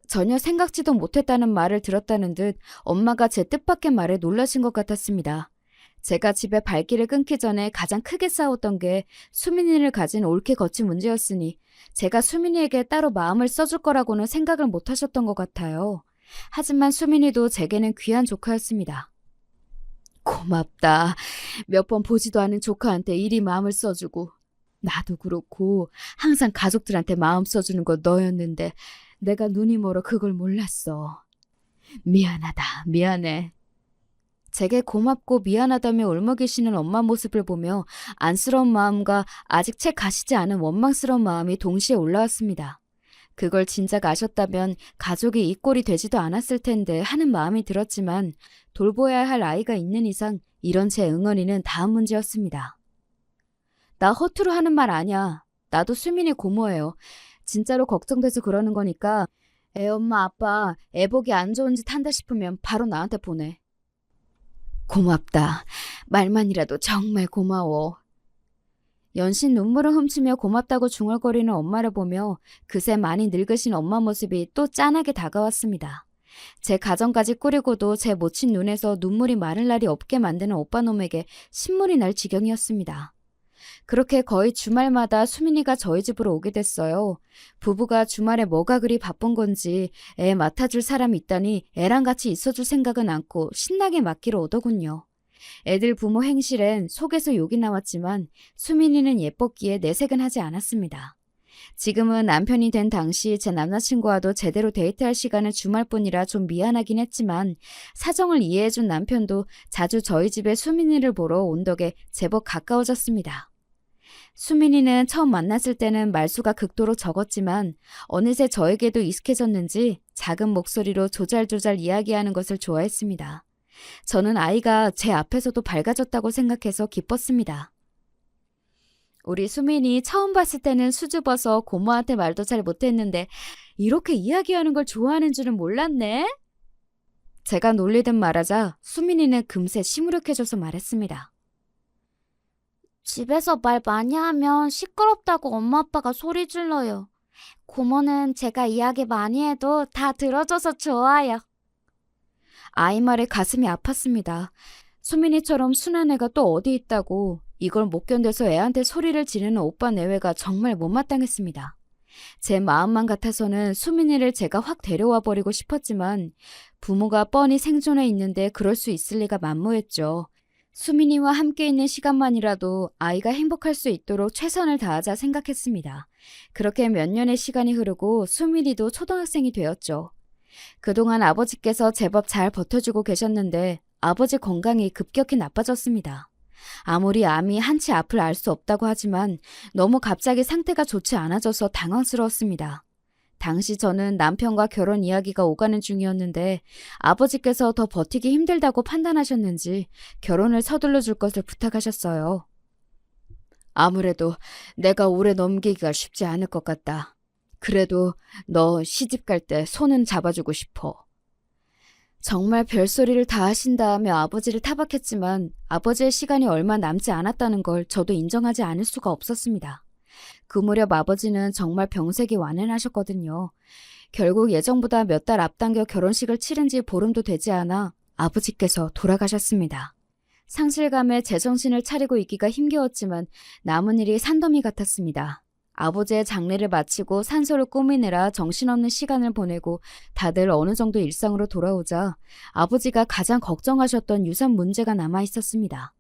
전혀 생각지도 못했다는 말을 들었다는 듯 엄마가 제 뜻밖의 말에 놀라신 것 같았습니다. 제가 집에 발길을 끊기 전에 가장 크게 싸웠던 게 수민이를 가진 옳게 거친 문제였으니 제가 수민이에게 따로 마음을 써줄 거라고는 생각을 못 하셨던 것 같아요. 하지만 수민이도 제게는 귀한 조카였습니다. 고맙다. 몇 번 보지도 않은 조카한테 이리 마음을 써주고 나도 그렇고 항상 가족들한테 마음 써주는 거 너였는데 내가 눈이 멀어 그걸 몰랐어. 미안하다. 미안해. 제게 고맙고 미안하다며 울먹이시는 엄마 모습을 보며 안쓰러운 마음과 아직 채 가시지 않은 원망스러운 마음이 동시에 올라왔습니다. 그걸 진작 아셨다면 가족이 이 꼴이 되지도 않았을 텐데 하는 마음이 들었지만 돌보아야 할 아이가 있는 이상 이런 제 응어리는 다음 문제였습니다. 나 허투루 하는 말 아니야. 나도 수민이 고모예요. 진짜로 걱정돼서 그러는 거니까 애 엄마 아빠 애 보기 안 좋은 짓 한다 싶으면 바로 나한테 보내. 고맙다. 말만이라도 정말 고마워. 연신 눈물을 훔치며 고맙다고 중얼거리는 엄마를 보며 그새 많이 늙으신 엄마 모습이 또 짠하게 다가왔습니다. 제 가정까지 꾸리고도 제 모친 눈에서 눈물이 마를 날이 없게 만드는 오빠놈에게 신물이 날 지경이었습니다. 그렇게 거의 주말마다 수민이가 저희 집으로 오게 됐어요. 부부가 주말에 뭐가 그리 바쁜 건지 애 맡아줄 사람이 있다니 애랑 같이 있어줄 생각은 않고 신나게 맡기러 오더군요. 애들 부모 행실엔 속에서 욕이 나왔지만 수민이는 예뻤기에 내색은 하지 않았습니다. 지금은 남편이 된 당시 제 남자친구와도 제대로 데이트할 시간은 주말뿐이라 좀 미안하긴 했지만 사정을 이해해준 남편도 자주 저희 집에 수민이를 보러 온 덕에 제법 가까워졌습니다. 수민이는 처음 만났을 때는 말수가 극도로 적었지만 어느새 저에게도 익숙해졌는지 작은 목소리로 조잘조잘 이야기하는 것을 좋아했습니다. 저는 아이가 제 앞에서도 밝아졌다고 생각해서 기뻤습니다. 우리 수민이 처음 봤을 때는 수줍어서 고모한테 말도 잘 못했는데 이렇게 이야기하는 걸 좋아하는 줄은 몰랐네. 제가 놀리듯 말하자 수민이는 금세 시무룩해져서 말했습니다. 집에서 말 많이 하면 시끄럽다고 엄마 아빠가 소리 질러요. 고모는 제가 이야기 많이 해도 다 들어줘서 좋아요. 아이 말에 가슴이 아팠습니다. 수민이처럼 순한 애가 또 어디 있다고 이걸 못 견뎌서 애한테 소리를 지르는 오빠 내외가 정말 못마땅했습니다. 제 마음만 같아서는 수민이를 제가 확 데려와 버리고 싶었지만 부모가 뻔히 생존해 있는데 그럴 수 있을 리가 만무했죠. 수민이와 함께 있는 시간만이라도 아이가 행복할 수 있도록 최선을 다하자 생각했습니다. 그렇게 몇 년의 시간이 흐르고 수민이도 초등학생이 되었죠. 그동안 아버지께서 제법 잘 버텨주고 계셨는데 아버지 건강이 급격히 나빠졌습니다. 아무리 암이 한치 앞을 알 수 없다고 하지만 너무 갑자기 상태가 좋지 않아져서 당황스러웠습니다. 당시 저는 남편과 결혼 이야기가 오가는 중이었는데 아버지께서 더 버티기 힘들다고 판단하셨는지 결혼을 서둘러 줄 것을 부탁하셨어요. 아무래도 내가 오래 넘기기가 쉽지 않을 것 같다. 그래도 너 시집 갈 때 손은 잡아주고 싶어. 정말 별소리를 다 하신다며 아버지를 타박했지만 아버지의 시간이 얼마 남지 않았다는 걸 저도 인정하지 않을 수가 없었습니다. 그 무렵 아버지는 정말 병색이 완연하셨거든요. 결국 예정보다 몇 달 앞당겨 결혼식을 치른 지 보름도 되지 않아 아버지께서 돌아가셨습니다. 상실감에 제정신을 차리고 있기가 힘겨웠지만 남은 일이 산더미 같았습니다. 아버지의 장례를 마치고 산소를 꾸미느라 정신없는 시간을 보내고 다들 어느 정도 일상으로 돌아오자 아버지가 가장 걱정하셨던 유산 문제가 남아 있었습니다.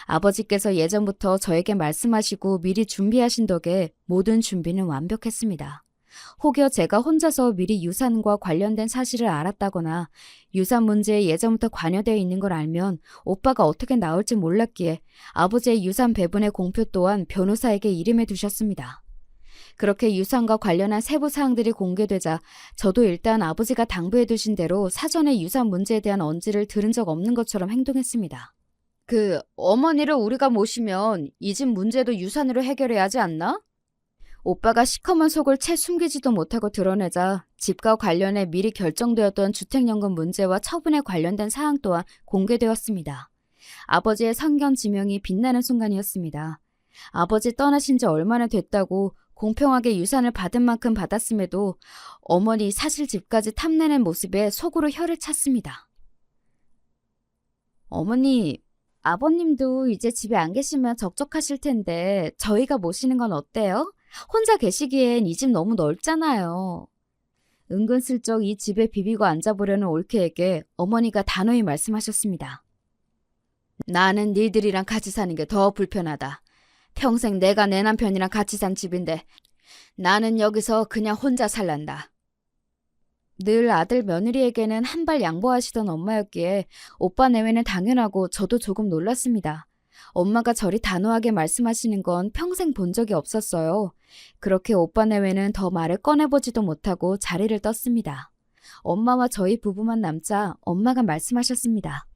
아버지께서 예전부터 저에게 말씀하시고 미리 준비하신 덕에 모든 준비는 완벽했습니다. 혹여 제가 혼자서 미리 유산과 관련된 사실을 알았다거나 유산 문제에 예전부터 관여되어 있는 걸 알면 오빠가 어떻게 나올지 몰랐기에 아버지의 유산 배분의 공표 또한 변호사에게 이름해 두셨습니다. 그렇게 유산과 관련한 세부 사항들이 공개되자 저도 일단 아버지가 당부해 두신 대로 사전에 유산 문제에 대한 언지를 들은 적 없는 것처럼 행동했습니다. 어머니를 우리가 모시면 이 집 문제도 유산으로 해결해야 하지 않나? 오빠가 시커먼 속을 채 숨기지도 못하고 드러내자 집과 관련해 미리 결정되었던 주택연금 문제와 처분에 관련된 사항 또한 공개되었습니다. 아버지의 성견 지명이 빛나는 순간이었습니다. 아버지 떠나신 지 얼마나 됐다고 공평하게 유산을 받은 만큼 받았음에도 어머니 사실 집까지 탐내는 모습에 속으로 혀를 찼습니다. 어머니, 아버님도 이제 집에 안 계시면 적적하실 텐데 저희가 모시는 건 어때요? 혼자 계시기엔 이 집 너무 넓잖아요. 은근슬쩍 이 집에 비비고 앉아보려는 올케에게 어머니가 단호히 말씀하셨습니다. 나는 니들이랑 같이 사는 게 더 불편하다. 평생 내가 내 남편이랑 같이 산 집인데 나는 여기서 그냥 혼자 살란다. 늘 아들 며느리에게는 한 발 양보하시던 엄마였기에 오빠 내외는 당연하고 저도 조금 놀랐습니다. 엄마가 저리 단호하게 말씀하시는 건 평생 본 적이 없었어요. 그렇게 오빠 내외는 더 말을 꺼내보지도 못하고 자리를 떴습니다. 엄마와 저희 부부만 남자 엄마가 말씀하셨습니다.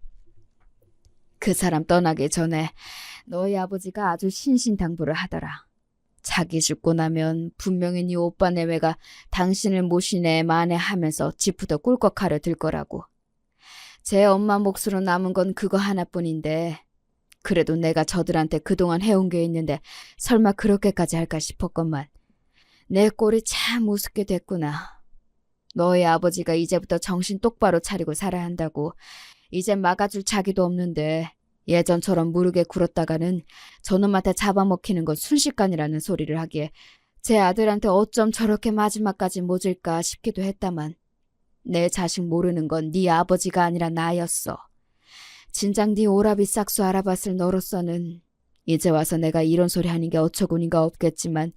그 사람 떠나기 전에 너희 아버지가 아주 신신당부를 하더라. 자기 죽고 나면 분명히 네 오빠 내외가 당신을 모시네 마네 하면서 지푸더 꿀꺽하려 들 거라고. 제 엄마 몫으로 남은 건 그거 하나뿐인데 그래도 내가 저들한테 그동안 해온 게 있는데 설마 그렇게까지 할까 싶었건만 내 꼴이 참 우습게 됐구나. 너희 아버지가 이제부터 정신 똑바로 차리고 살아야 한다고 이제 막아줄 자기도 없는데 예전처럼 무르게 굴었다가는 저놈한테 잡아먹히는 건 순식간이라는 소리를 하기에 제 아들한테 어쩜 저렇게 마지막까지 모질까 싶기도 했다만 내 자식 모르는 건 네 아버지가 아니라 나였어. 진작 네 오라비 싹수 알아봤을 너로서는 이제 와서 내가 이런 소리 하는 게 어처구니가 없겠지만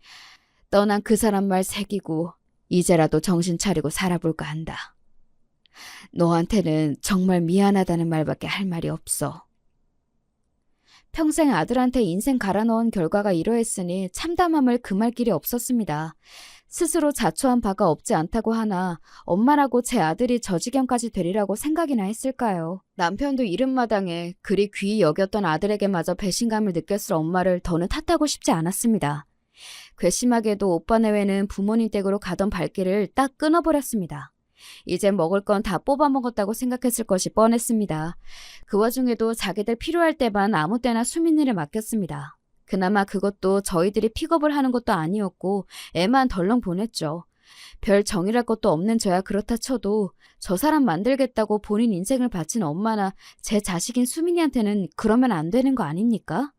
떠난 그 사람 말 새기고 이제라도 정신 차리고 살아볼까 한다. 너한테는 정말 미안하다는 말밖에 할 말이 없어. 평생 아들한테 인생 갈아넣은 결과가 이러했으니 참담함을 금할 길이 없었습니다. 스스로 자초한 바가 없지 않다고 하나 엄마라고 제 아들이 저 지경까지 되리라고 생각이나 했을까요? 남편도 이른마당에 그리 귀히 여겼던 아들에게마저 배신감을 느꼈을 엄마를 더는 탓하고 싶지 않았습니다. 괘씸하게도 오빠 내외는 부모님 댁으로 가던 발길을 딱 끊어버렸습니다. 이제 먹을 건 다 뽑아먹었다고 생각했을 것이 뻔했습니다. 그 와중에도 자기들 필요할 때만 아무 때나 수민이를 맡겼습니다. 그나마 그것도 저희들이 픽업을 하는 것도 아니었고 애만 덜렁 보냈죠. 별 정이랄 것도 없는 저야 그렇다 쳐도 저 사람 만들겠다고 본인 인생을 바친 엄마나 제 자식인 수민이한테는 그러면 안 되는 거 아닙니까?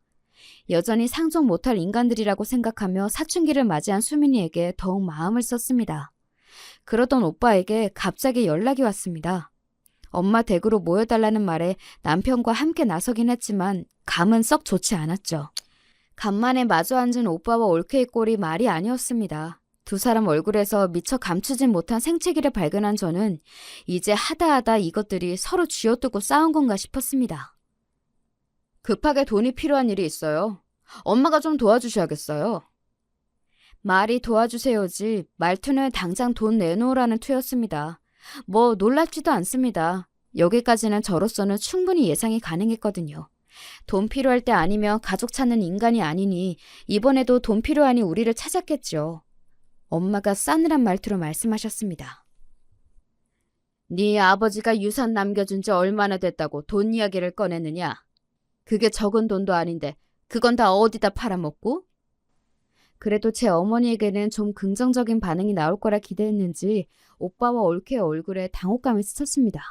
여전히 상종 못할 인간들이라고 생각하며 사춘기를 맞이한 수민이에게 더욱 마음을 썼습니다. 그러던 오빠에게 갑자기 연락이 왔습니다. 엄마 댁으로 모여달라는 말에 남편과 함께 나서긴 했지만 감은 썩 좋지 않았죠. 간만에 마주 앉은 오빠와 올케이 꼴이 말이 아니었습니다. 두 사람 얼굴에서 미처 감추진 못한 생채기를 발견한 저는 이제 하다하다 이것들이 서로 쥐어뜯고 싸운 건가 싶었습니다. 급하게 돈이 필요한 일이 있어요. 엄마가 좀 도와주셔야겠어요. 말이 도와주세요지 말투는 당장 돈 내놓으라는 투였습니다. 뭐 놀랍지도 않습니다. 여기까지는 저로서는 충분히 예상이 가능했거든요. 돈 필요할 때 아니면 가족 찾는 인간이 아니니 이번에도 돈 필요하니 우리를 찾았겠죠. 엄마가 싸늘한 말투로 말씀하셨습니다. 네 아버지가 유산 남겨준 지 얼마나 됐다고 돈 이야기를 꺼내느냐? 그게 적은 돈도 아닌데 그건 다 어디다 팔아먹고? 그래도 제 어머니에게는 좀 긍정적인 반응이 나올 거라 기대했는지 오빠와 올케의 얼굴에 당혹감이 스쳤습니다.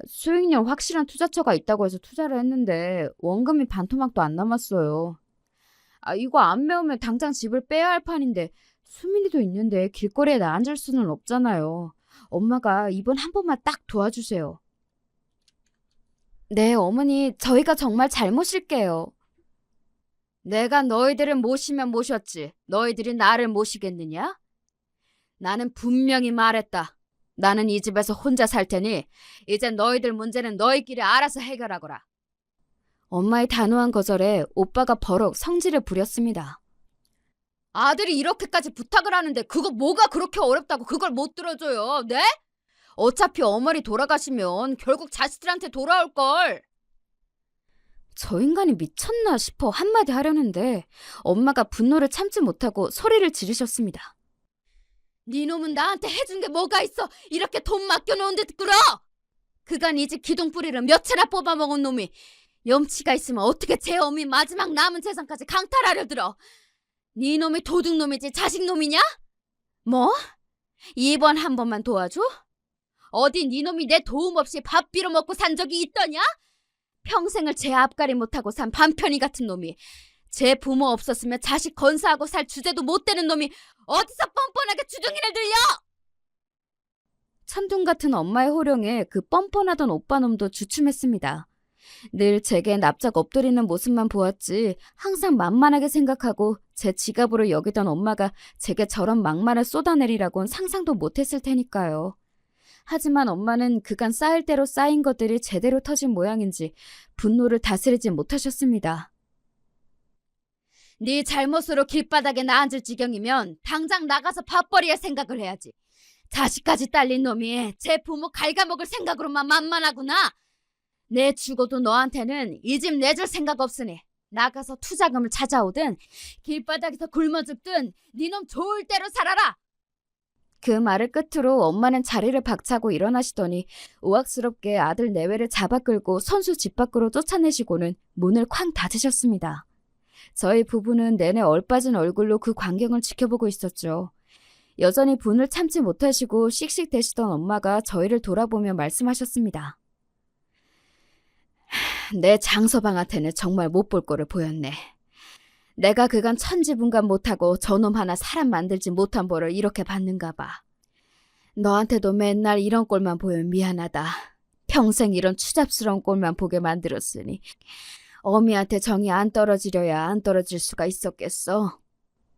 수익률 확실한 투자처가 있다고 해서 투자를 했는데 원금이 반토막도 안 남았어요. 이거 안 메우면 당장 집을 빼야 할 판인데 수민이도 있는데 길거리에 나 앉을 수는 없잖아요. 엄마가 이번 한 번만 딱 도와주세요. 네, 어머니, 저희가 정말 잘 모실게요. 내가 너희들을 모시면 모셨지. 너희들이 나를 모시겠느냐? 나는 분명히 말했다. 나는 이 집에서 혼자 살 테니 이제 너희들 문제는 너희끼리 알아서 해결하거라. 엄마의 단호한 거절에 오빠가 버럭 성질을 부렸습니다. 아들이 이렇게까지 부탁을 하는데 그거 뭐가 그렇게 어렵다고 그걸 못 들어줘요. 네? 어차피 어머니 돌아가시면 결국 자식들한테 돌아올걸. 저 인간이 미쳤나 싶어 한마디 하려는데 엄마가 분노를 참지 못하고 소리를 지르셨습니다. 네 놈은 나한테 해준 게 뭐가 있어? 이렇게 돈 맡겨놓은 데 끌어! 그간 이 집 기둥뿌리를 몇 채나 뽑아먹은 놈이 염치가 있으면 어떻게 제 어미 마지막 남은 재산까지 강탈하려 들어? 네 놈이 도둑놈이지 자식놈이냐? 뭐? 이번 한 번만 도와줘? 어디 네 놈이 내 도움 없이 밥 빌어먹고 산 적이 있더냐? 평생을 제 앞가림 못하고 산 반편이 같은 놈이 제 부모 없었으면 자식 건사하고 살 주제도 못 되는 놈이 어디서 뻔뻔하게 주둥이를 들려! 천둥 같은 엄마의 호령에 그 뻔뻔하던 오빠놈도 주춤했습니다. 늘 제게 납작 엎드리는 모습만 보았지 항상 만만하게 생각하고 제 지갑으로 여기던 엄마가 제게 저런 막말을 쏟아내리라곤 상상도 못했을 테니까요. 하지만 엄마는 그간 쌓일 대로 쌓인 것들이 제대로 터진 모양인지 분노를 다스리지 못하셨습니다. 네 잘못으로 길바닥에 나 앉을 지경이면 당장 나가서 밥벌이할 생각을 해야지. 자식까지 딸린 놈이 제 부모 갉아먹을 생각으로만 만만하구나. 내 죽어도 너한테는 이 집 내줄 생각 없으니 나가서 투자금을 찾아오든 길바닥에서 굶어 죽든 네 놈 좋을 대로 살아라. 그 말을 끝으로 엄마는 자리를 박차고 일어나시더니 우악스럽게 아들 내외를 잡아 끌고 선수 집 밖으로 쫓아내시고는 문을 쾅 닫으셨습니다. 저희 부부는 내내 얼빠진 얼굴로 그 광경을 지켜보고 있었죠. 여전히 분을 참지 못하시고 씩씩대시던 엄마가 저희를 돌아보며 말씀하셨습니다. 내 장서방한테는 정말 못 볼 꼴을 보였네. 내가 그간 천지분간 못하고 저놈 하나 사람 만들지 못한 벌을 이렇게 받는가 봐. 너한테도 맨날 이런 꼴만 보여 미안하다. 평생 이런 추잡스러운 꼴만 보게 만들었으니 어미한테 정이 안 떨어지려야 안 떨어질 수가 있었겠어.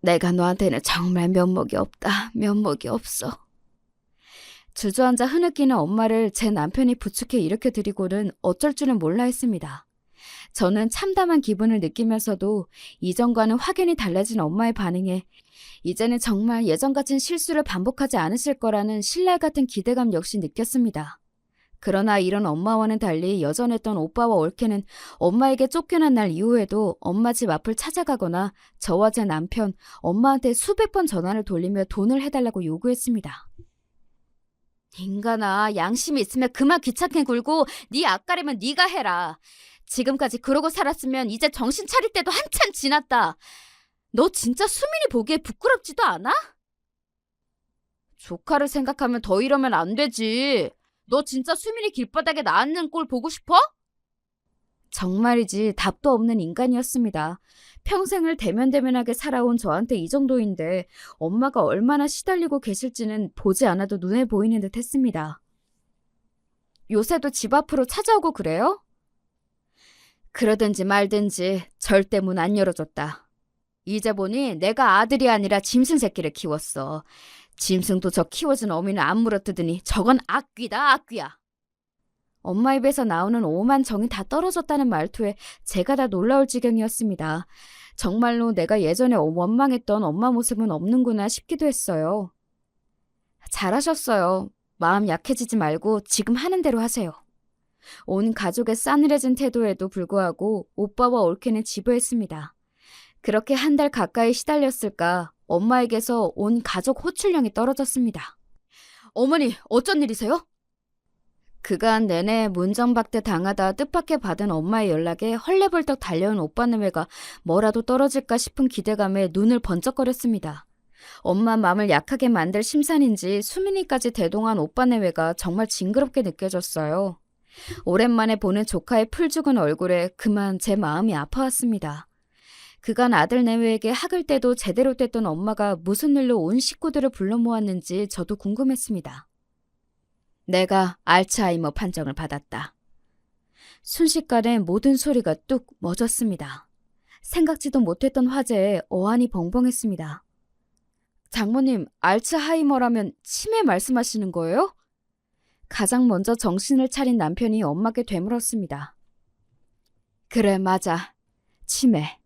내가 너한테는 정말 면목이 없다. 면목이 없어. 주저앉아 흐느끼는 엄마를 제 남편이 부축해 일으켜드리고는 어쩔 줄은 몰라 했습니다. 저는 참담한 기분을 느끼면서도 이전과는 확연히 달라진 엄마의 반응에 이제는 정말 예전 같은 실수를 반복하지 않으실 거라는 신랄 같은 기대감 역시 느꼈습니다. 그러나 이런 엄마와는 달리 여전했던 오빠와 올케는 엄마에게 쫓겨난 날 이후에도 엄마 집 앞을 찾아가거나 저와 제 남편, 엄마한테 수백 번 전화를 돌리며 돈을 해달라고 요구했습니다. 인간아, 양심이 있으면 그만 귀찮게 굴고 네 앞가림은 네가 해라. 지금까지 그러고 살았으면 이제 정신 차릴 때도 한참 지났다. 너 진짜 수민이 보기에 부끄럽지도 않아? 조카를 생각하면 더 이러면 안 되지. 너 진짜 수민이 길바닥에 나앉는 꼴 보고 싶어? 정말이지 답도 없는 인간이었습니다. 평생을 대면대면하게 살아온 저한테 이 정도인데 엄마가 얼마나 시달리고 계실지는 보지 않아도 눈에 보이는 듯 했습니다. 요새도 집 앞으로 찾아오고 그래요? 그러든지 말든지 절대 문 안 열어줬다. 이제 보니 내가 아들이 아니라 짐승 새끼를 키웠어. 짐승도 저 키워준 어미는 안 물어뜯으니 저건 악귀다, 악귀야. 엄마 입에서 나오는 오만 정이 다 떨어졌다는 말투에 제가 다 놀라울 지경이었습니다. 정말로 내가 예전에 원망했던 엄마 모습은 없는구나 싶기도 했어요. 잘하셨어요. 마음 약해지지 말고 지금 하는 대로 하세요. 온 가족의 싸늘해진 태도에도 불구하고 오빠와 올케는 지부했습니다. 그렇게 한 달 가까이 시달렸을까 엄마에게서 온 가족 호출령이 떨어졌습니다. 어머니, 어쩐 일이세요? 그간 내내 문정박대 당하다 뜻밖의 받은 엄마의 연락에 헐레벌떡 달려온 오빠네외가 뭐라도 떨어질까 싶은 기대감에 눈을 번쩍거렸습니다. 엄마 마음을 약하게 만들 심산인지 수민이까지 대동한 오빠네외가 정말 징그럽게 느껴졌어요. 오랜만에 보는 조카의 풀죽은 얼굴에 그만 제 마음이 아파왔습니다. 그간 아들 내외에게 학을 때도 제대로 뗐던 엄마가 무슨 일로 온 식구들을 불러 모았는지 저도 궁금했습니다. 내가 알츠하이머 판정을 받았다. 순식간에 모든 소리가 뚝 멎었습니다. 생각지도 못했던 화제에 어안이 벙벙했습니다. 장모님, 알츠하이머라면 치매 말씀하시는 거예요? 가장 먼저 정신을 차린 남편이 엄마께 되물었습니다. 그래, 맞아. 치매.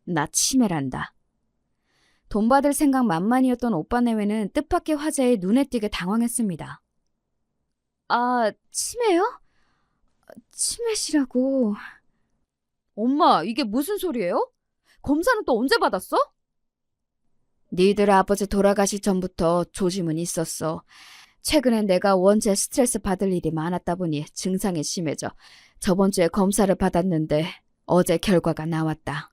나 치매란다. 돈 받을 생각 만만이었던 오빠 내외는 뜻밖의 화제에 눈에 띄게 당황했습니다. 아, 치매요? 치매시라고... 엄마, 이게 무슨 소리예요? 검사는 또 언제 받았어? 니들 아버지 돌아가시 전부터 조짐은 있었어. 최근에 내가 원체 스트레스 받을 일이 많았다 보니 증상이 심해져 저번 주에 검사를 받았는데 어제 결과가 나왔다.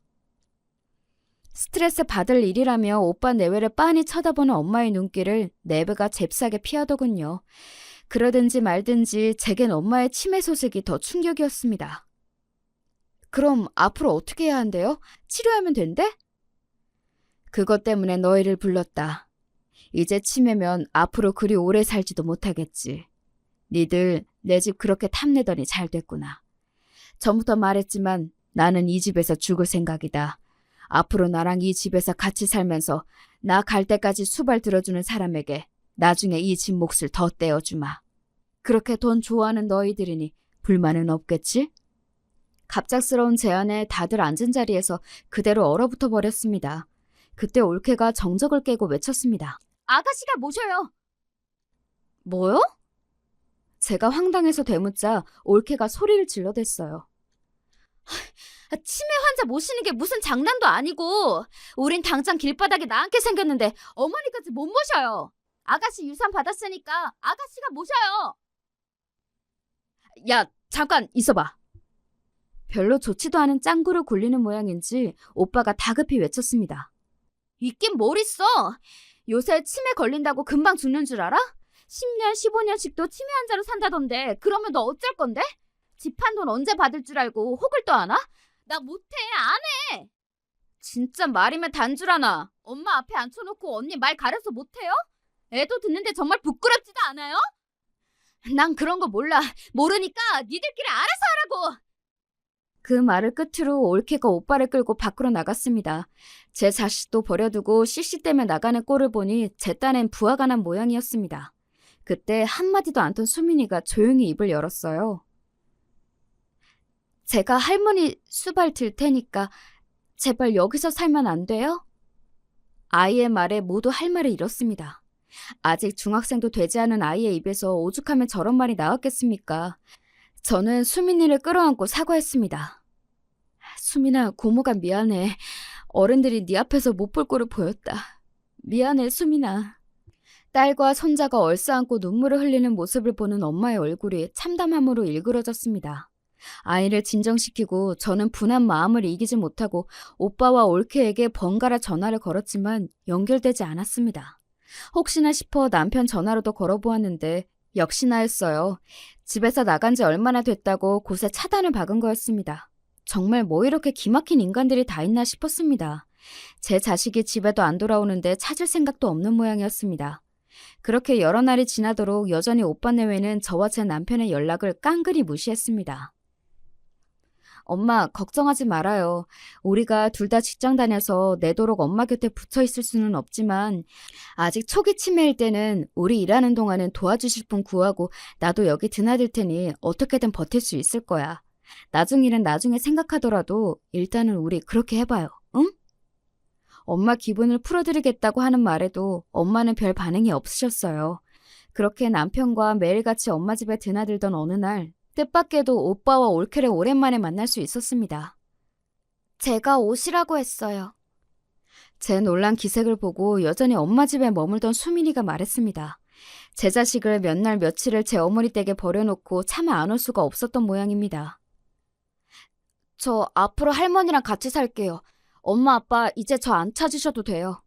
스트레스 받을 일이라며 오빠 내외를 빤히 쳐다보는 엄마의 눈길을 내배가 잽싸게 피하더군요. 그러든지 말든지 제겐 엄마의 치매 소식이 더 충격이었습니다. 그럼 앞으로 어떻게 해야 한대요? 치료하면 된대? 그것 때문에 너희를 불렀다. 이제 치매면 앞으로 그리 오래 살지도 못하겠지. 니들 내 집 그렇게 탐내더니 잘 됐구나. 전부터 말했지만 나는 이 집에서 죽을 생각이다. 앞으로 나랑 이 집에서 같이 살면서 나 갈 때까지 수발 들어주는 사람에게 나중에 이 집 몫을 더 떼어주마. 그렇게 돈 좋아하는 너희들이니 불만은 없겠지? 갑작스러운 제안에 다들 앉은 자리에서 그대로 얼어붙어 버렸습니다. 그때 올케가 정적을 깨고 외쳤습니다. 아가씨가 모셔요. 뭐요? 제가 황당해서 되묻자 올케가 소리를 질러댔어요. 치매 환자 모시는 게 무슨 장난도 아니고 우린 당장 길바닥에 나앉게 생겼는데 어머니까지 못 모셔요. 아가씨 유산 받았으니까 아가씨가 모셔요. 야, 잠깐 있어봐. 별로 좋지도 않은 짱구를 굴리는 모양인지 오빠가 다급히 외쳤습니다. 있긴 뭘 있어. 요새 치매 걸린다고 금방 죽는 줄 알아? 10년, 15년씩도 치매 환자로 산다던데 그러면 너 어쩔 건데? 집 한 돈 언제 받을 줄 알고 혹을 또 하나? 나 못해, 안 해. 진짜 말이면 단줄하나. 엄마 앞에 앉혀놓고 언니 말 가려서 못해요? 애도 듣는데 정말 부끄럽지도 않아요? 난 그런 거 몰라. 모르니까 니들끼리 알아서 하라고. 그 말을 끝으로 올케가 오빠를 끌고 밖으로 나갔습니다. 제 자식도 버려두고 씩씩대며 나가는 꼴을 보니 제 딴엔 부하가 난 모양이었습니다. 그때 한마디도 않던 수민이가 조용히 입을 열었어요. 제가 할머니 수발 들 테니까 제발 여기서 살면 안 돼요? 아이의 말에 모두 할 말을 잃었습니다. 아직 중학생도 되지 않은 아이의 입에서 오죽하면 저런 말이 나왔겠습니까? 저는 수민이를 끌어안고 사과했습니다. 수민아, 고모가 미안해. 어른들이 네 앞에서 못 볼 꼴을 보였다. 미안해, 수민아. 딸과 손자가 얼싸안고 눈물을 흘리는 모습을 보는 엄마의 얼굴이 참담함으로 일그러졌습니다. 아이를 진정시키고 저는 분한 마음을 이기지 못하고 오빠와 올케에게 번갈아 전화를 걸었지만 연결되지 않았습니다. 혹시나 싶어 남편 전화로도 걸어보았는데 역시나였어요. 집에서 나간 지 얼마나 됐다고 곳에 차단을 박은 거였습니다. 정말 뭐 이렇게 기막힌 인간들이 다 있나 싶었습니다. 제 자식이 집에도 안 돌아오는데 찾을 생각도 없는 모양이었습니다. 그렇게 여러 날이 지나도록 여전히 오빠 내외는 저와 제 남편의 연락을 깡그리 무시했습니다. 엄마, 걱정하지 말아요. 우리가 둘 다 직장 다녀서 내도록 엄마 곁에 붙어 있을 수는 없지만 아직 초기 치매일 때는 우리 일하는 동안은 도와주실 분 구하고 나도 여기 드나들 테니 어떻게든 버틸 수 있을 거야. 나중 일은 나중에 생각하더라도 일단은 우리 그렇게 해봐요. 응? 엄마 기분을 풀어드리겠다고 하는 말에도 엄마는 별 반응이 없으셨어요. 그렇게 남편과 매일같이 엄마 집에 드나들던 어느 날 뜻밖에도 오빠와 올케를 오랜만에 만날 수 있었습니다. 제가 오시라고 했어요. 제 놀란 기색을 보고 여전히 엄마 집에 머물던 수민이가 말했습니다. 제 자식을 몇 날 며칠을 제 어머니 댁에 버려놓고 차마 안 올 수가 없었던 모양입니다. 저 앞으로 할머니랑 같이 살게요. 엄마 아빠 이제 저 안 찾으셔도 돼요.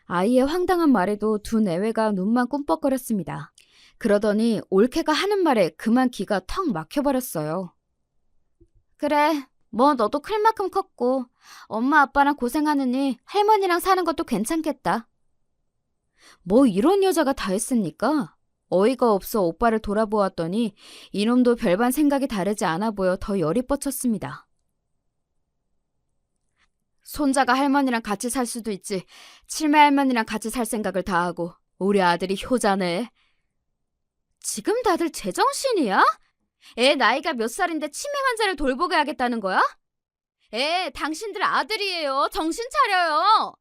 아이의 황당한 말에도 두 내외가 눈만 꿈뻑거렸습니다. 그러더니 올케가 하는 말에 그만 기가 턱 막혀버렸어요. 그래, 뭐 너도 클 만큼 컸고 엄마 아빠랑 고생하느니 할머니랑 사는 것도 괜찮겠다. 뭐 이런 여자가 다 있습니까? 어이가 없어 오빠를 돌아보았더니 이놈도 별반 생각이 다르지 않아 보여 더 열이 뻗쳤습니다. 손자가 할머니랑 같이 살 수도 있지. 칠매 할머니랑 같이 살 생각을 다 하고 우리 아들이 효자네. 지금 다들 제정신이야? 애 나이가 몇 살인데 치매 환자를 돌보게 하겠다는 거야? 당신들 아들이에요. 정신 차려요.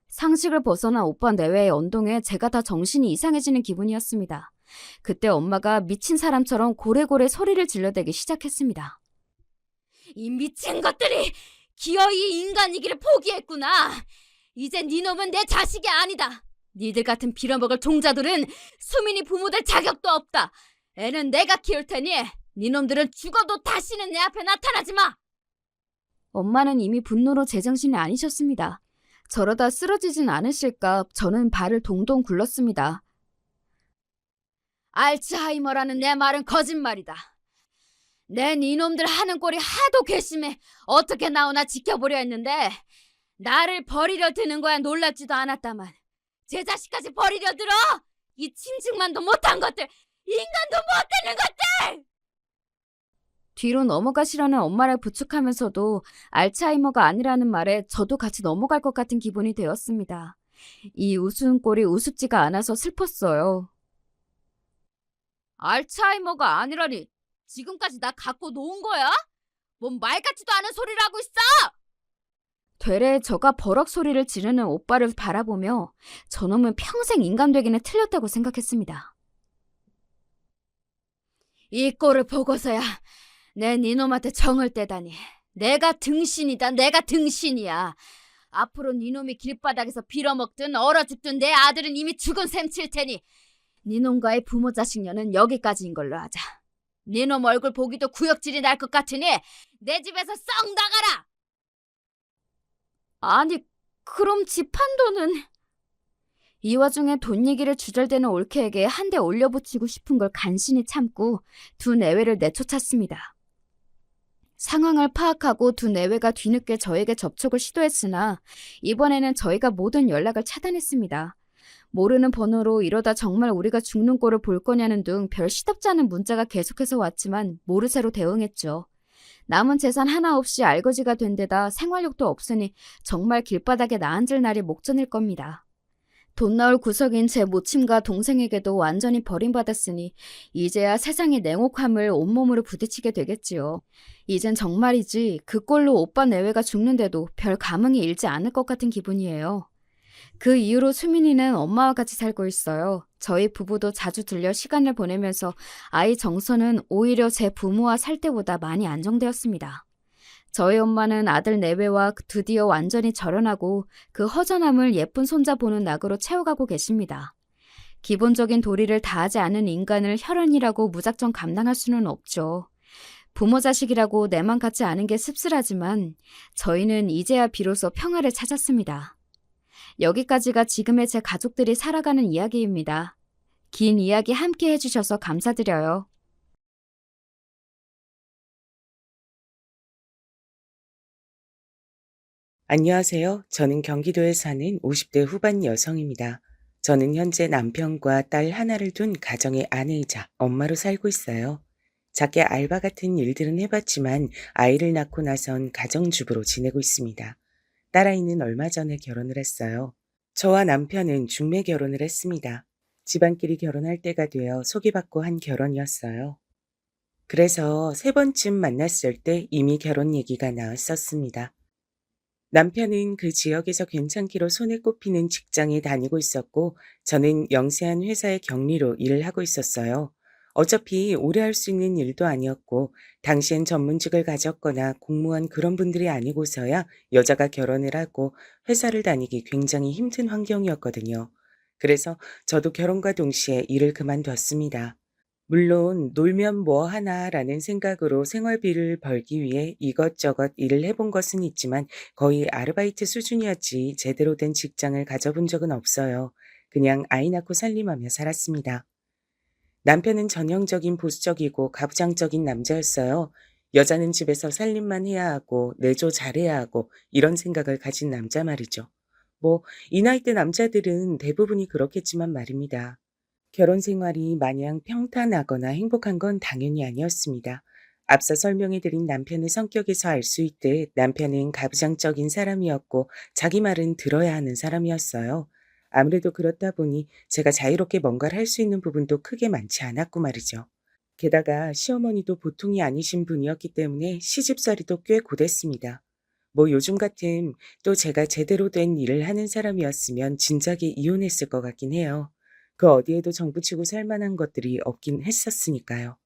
상식을 벗어난 오빠 내외의 언동에 제가 다 정신이 이상해지는 기분이었습니다. 그때 엄마가 미친 사람처럼 고래고래 소리를 질러대기 시작했습니다. 이 미친 것들이 기어이 인간이기를 포기했구나. 이제 네 놈은 내 자식이 아니다. 니들 같은 빌어먹을 종자들은 수민이 부모 될 자격도 없다. 애는 내가 키울 테니 네 놈들은 죽어도 다시는 내 앞에 나타나지 마. 엄마는 이미 분노로 제정신이 아니셨습니다. 저러다 쓰러지진 않으실까 저는 발을 동동 굴렀습니다. 알츠하이머라는 내 말은 거짓말이다. 내 이놈들 하는 꼴이 하도 괘씸해 어떻게 나오나 지켜보려 했는데 나를 버리려 드는 거야 놀랍지도 않았다만 제 자식까지 버리려 들어? 이 짐승만도 못한 것들! 인간도 못되는 것들! 뒤로 넘어가시려는 엄마를 부축하면서도 알츠하이머가 아니라는 말에 저도 같이 넘어갈 것 같은 기분이 되었습니다. 이 우스운 꼴이 우습지가 않아서 슬펐어요. 알츠하이머가 아니라니 지금까지 나 갖고 놓은 거야? 뭔 말 같지도 않은 소리를 하고 있어! 되레 저가 버럭 소리를 지르는 오빠를 바라보며 저놈은 평생 인간 되기는 틀렸다고 생각했습니다. 이 꼴을 보고서야 내 니놈한테 정을 떼다니. 내가 등신이다. 내가 등신이야. 앞으로 니놈이 길바닥에서 빌어먹든 얼어 죽든 내 아들은 이미 죽은 셈 칠 테니 니놈과의 부모 자식년은 여기까지인 걸로 하자. 니놈 얼굴 보기도 구역질이 날 것 같으니 내 집에서 썩 나가라. 아니 그럼 집 한도는... 이 와중에 돈 얘기를 주절대는 올케에게 한 대 올려붙이고 싶은 걸 간신히 참고 두 내외를 내쫓았습니다. 상황을 파악하고 두 내외가 뒤늦게 저에게 접촉을 시도했으나 이번에는 저희가 모든 연락을 차단했습니다. 모르는 번호로 이러다 정말 우리가 죽는 꼴을 볼 거냐는 등 별 시덥지 않은 문자가 계속해서 왔지만 모르쇠로 대응했죠. 남은 재산 하나 없이 알거지가 된 데다 생활력도 없으니 정말 길바닥에 나앉을 날이 목전일 겁니다. 돈 나올 구석인 제 모친과 동생에게도 완전히 버림받았으니 이제야 세상의 냉혹함을 온몸으로 부딪히게 되겠지요. 이젠 정말이지 그 꼴로 오빠 내외가 죽는데도 별 감흥이 일지 않을 것 같은 기분이에요. 그 이후로 수민이는 엄마와 같이 살고 있어요. 저희 부부도 자주 들려 시간을 보내면서 아이 정서는 오히려 제 부모와 살 때보다 많이 안정되었습니다. 저희 엄마는 아들 내외와 드디어 완전히 절연하고 그 허전함을 예쁜 손자 보는 낙으로 채워가고 계십니다. 기본적인 도리를 다하지 않은 인간을 혈연이라고 무작정 감당할 수는 없죠. 부모 자식이라고 내만 같지 않은 게 씁쓸하지만 저희는 이제야 비로소 평화를 찾았습니다. 여기까지가 지금의 제 가족들이 살아가는 이야기입니다. 긴 이야기 함께 해주셔서 감사드려요. 안녕하세요. 저는 경기도에 사는 50대 후반 여성입니다. 저는 현재 남편과 딸 하나를 둔 가정의 아내이자 엄마로 살고 있어요. 작게 알바 같은 일들은 해봤지만 아이를 낳고 나선 가정주부로 지내고 있습니다. 딸아이는 얼마 전에 결혼을 했어요. 저와 남편은 중매 결혼을 했습니다. 집안끼리 결혼할 때가 되어 소개받고 한 결혼이었어요. 그래서 세 번쯤 만났을 때 이미 결혼 얘기가 나왔었습니다. 남편은 그 지역에서 괜찮기로 손에 꼽히는 직장에 다니고 있었고, 저는 영세한 회사의 격리로 일을 하고 있었어요. 어차피 오래 할 수 있는 일도 아니었고, 당시엔 전문직을 가졌거나 공무원 그런 분들이 아니고서야 여자가 결혼을 하고 회사를 다니기 굉장히 힘든 환경이었거든요. 그래서 저도 결혼과 동시에 일을 그만뒀습니다. 물론 놀면 뭐 하나라는 생각으로 생활비를 벌기 위해 이것저것 일을 해본 것은 있지만 거의 아르바이트 수준이었지 제대로 된 직장을 가져본 적은 없어요. 그냥 아이 낳고 살림하며 살았습니다. 남편은 전형적인 보수적이고 가부장적인 남자였어요. 여자는 집에서 살림만 해야 하고 내조 잘해야 하고 이런 생각을 가진 남자 말이죠. 뭐 이 나이대 남자들은 대부분이 그렇겠지만 말입니다. 결혼 생활이 마냥 평탄하거나 행복한 건 당연히 아니었습니다. 앞서 설명해드린 남편의 성격에서 알 수 있듯 남편은 가부장적인 사람이었고 자기 말은 들어야 하는 사람이었어요. 아무래도 그렇다 보니 제가 자유롭게 뭔가를 할 수 있는 부분도 크게 많지 않았고 말이죠. 게다가 시어머니도 보통이 아니신 분이었기 때문에 시집살이도 꽤 고됐습니다. 뭐 요즘 같은 또 제가 제대로 된 일을 하는 사람이었으면 진작에 이혼했을 것 같긴 해요. 그 어디에도 정부치고 살 만한 것들이 없긴 했었으니까요.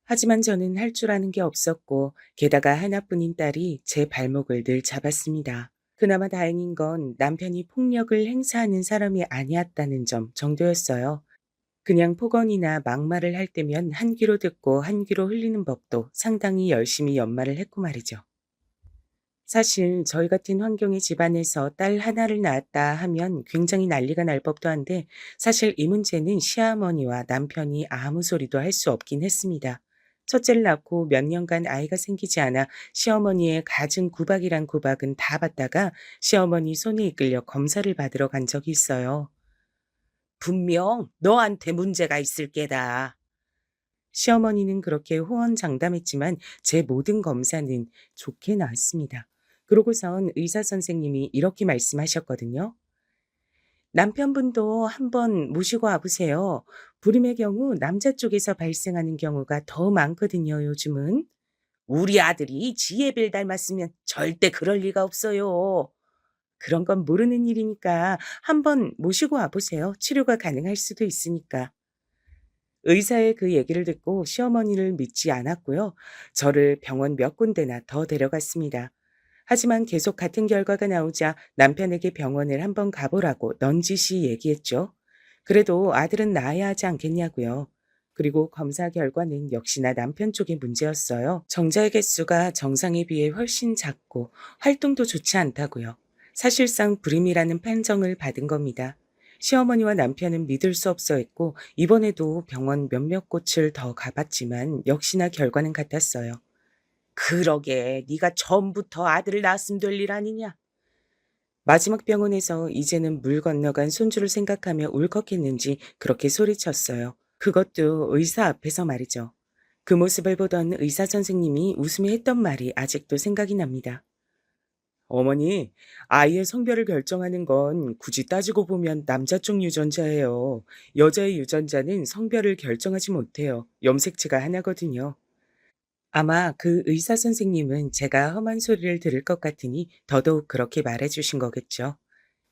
하지만 저는 할 줄 아는 게 없었고 게다가 하나뿐인 딸이 제 발목을 늘 잡았습니다. 그나마 다행인 건 남편이 폭력을 행사하는 사람이 아니었다는 점 정도였어요. 그냥 폭언이나 막말을 할 때면 한 귀로 듣고 한 귀로 흘리는 법도 상당히 열심히 연말을 했고 말이죠. 사실 저희 같은 환경의 집안에서 딸 하나를 낳았다 하면 굉장히 난리가 날 법도 한데 사실 이 문제는 시어머니와 남편이 아무 소리도 할 수 없긴 했습니다. 첫째를 낳고 몇 년간 아이가 생기지 않아 시어머니의 갖은 구박이란 구박은 다 받다가 시어머니 손에 이끌려 검사를 받으러 간 적이 있어요. 분명 너한테 문제가 있을 게다. 시어머니는 그렇게 호언장담했지만 제 모든 검사는 좋게 나왔습니다. 그러고선 의사 선생님이 이렇게 말씀하셨거든요. 남편분도 한번 모시고 와보세요. 불임의 경우 남자 쪽에서 발생하는 경우가 더 많거든요, 요즘은. 우리 아들이 지혜를 닮았으면 절대 그럴 리가 없어요. 그런 건 모르는 일이니까 한번 모시고 와보세요. 치료가 가능할 수도 있으니까. 의사의 그 얘기를 듣고 시어머니를 믿지 않았고요. 저를 병원 몇 군데나 더 데려갔습니다. 하지만 계속 같은 결과가 나오자 남편에게 병원을 한번 가보라고 넌지시 얘기했죠. 그래도 아들은 낳아야 하지 않겠냐고요. 그리고 검사 결과는 역시나 남편 쪽의 문제였어요. 정자의 개수가 정상에 비해 훨씬 작고 활동도 좋지 않다고요. 사실상 불임이라는 판정을 받은 겁니다. 시어머니와 남편은 믿을 수 없어 했고 이번에도 병원 몇몇 곳을 더 가봤지만 역시나 결과는 같았어요. 그러게 네가 처음부터 아들을 낳았으면 될 일 아니냐. 마지막 병원에서 이제는 물 건너간 손주를 생각하며 울컥했는지 그렇게 소리쳤어요. 그것도 의사 앞에서 말이죠. 그 모습을 보던 의사 선생님이 웃으며 했던 말이 아직도 생각이 납니다. 어머니, 아이의 성별을 결정하는 건 굳이 따지고 보면 남자 쪽 유전자예요. 여자의 유전자는 성별을 결정하지 못해요. 염색체가 하나거든요. 아마 그 의사 선생님은 제가 험한 소리를 들을 것 같으니 더더욱 그렇게 말해 주신 거겠죠.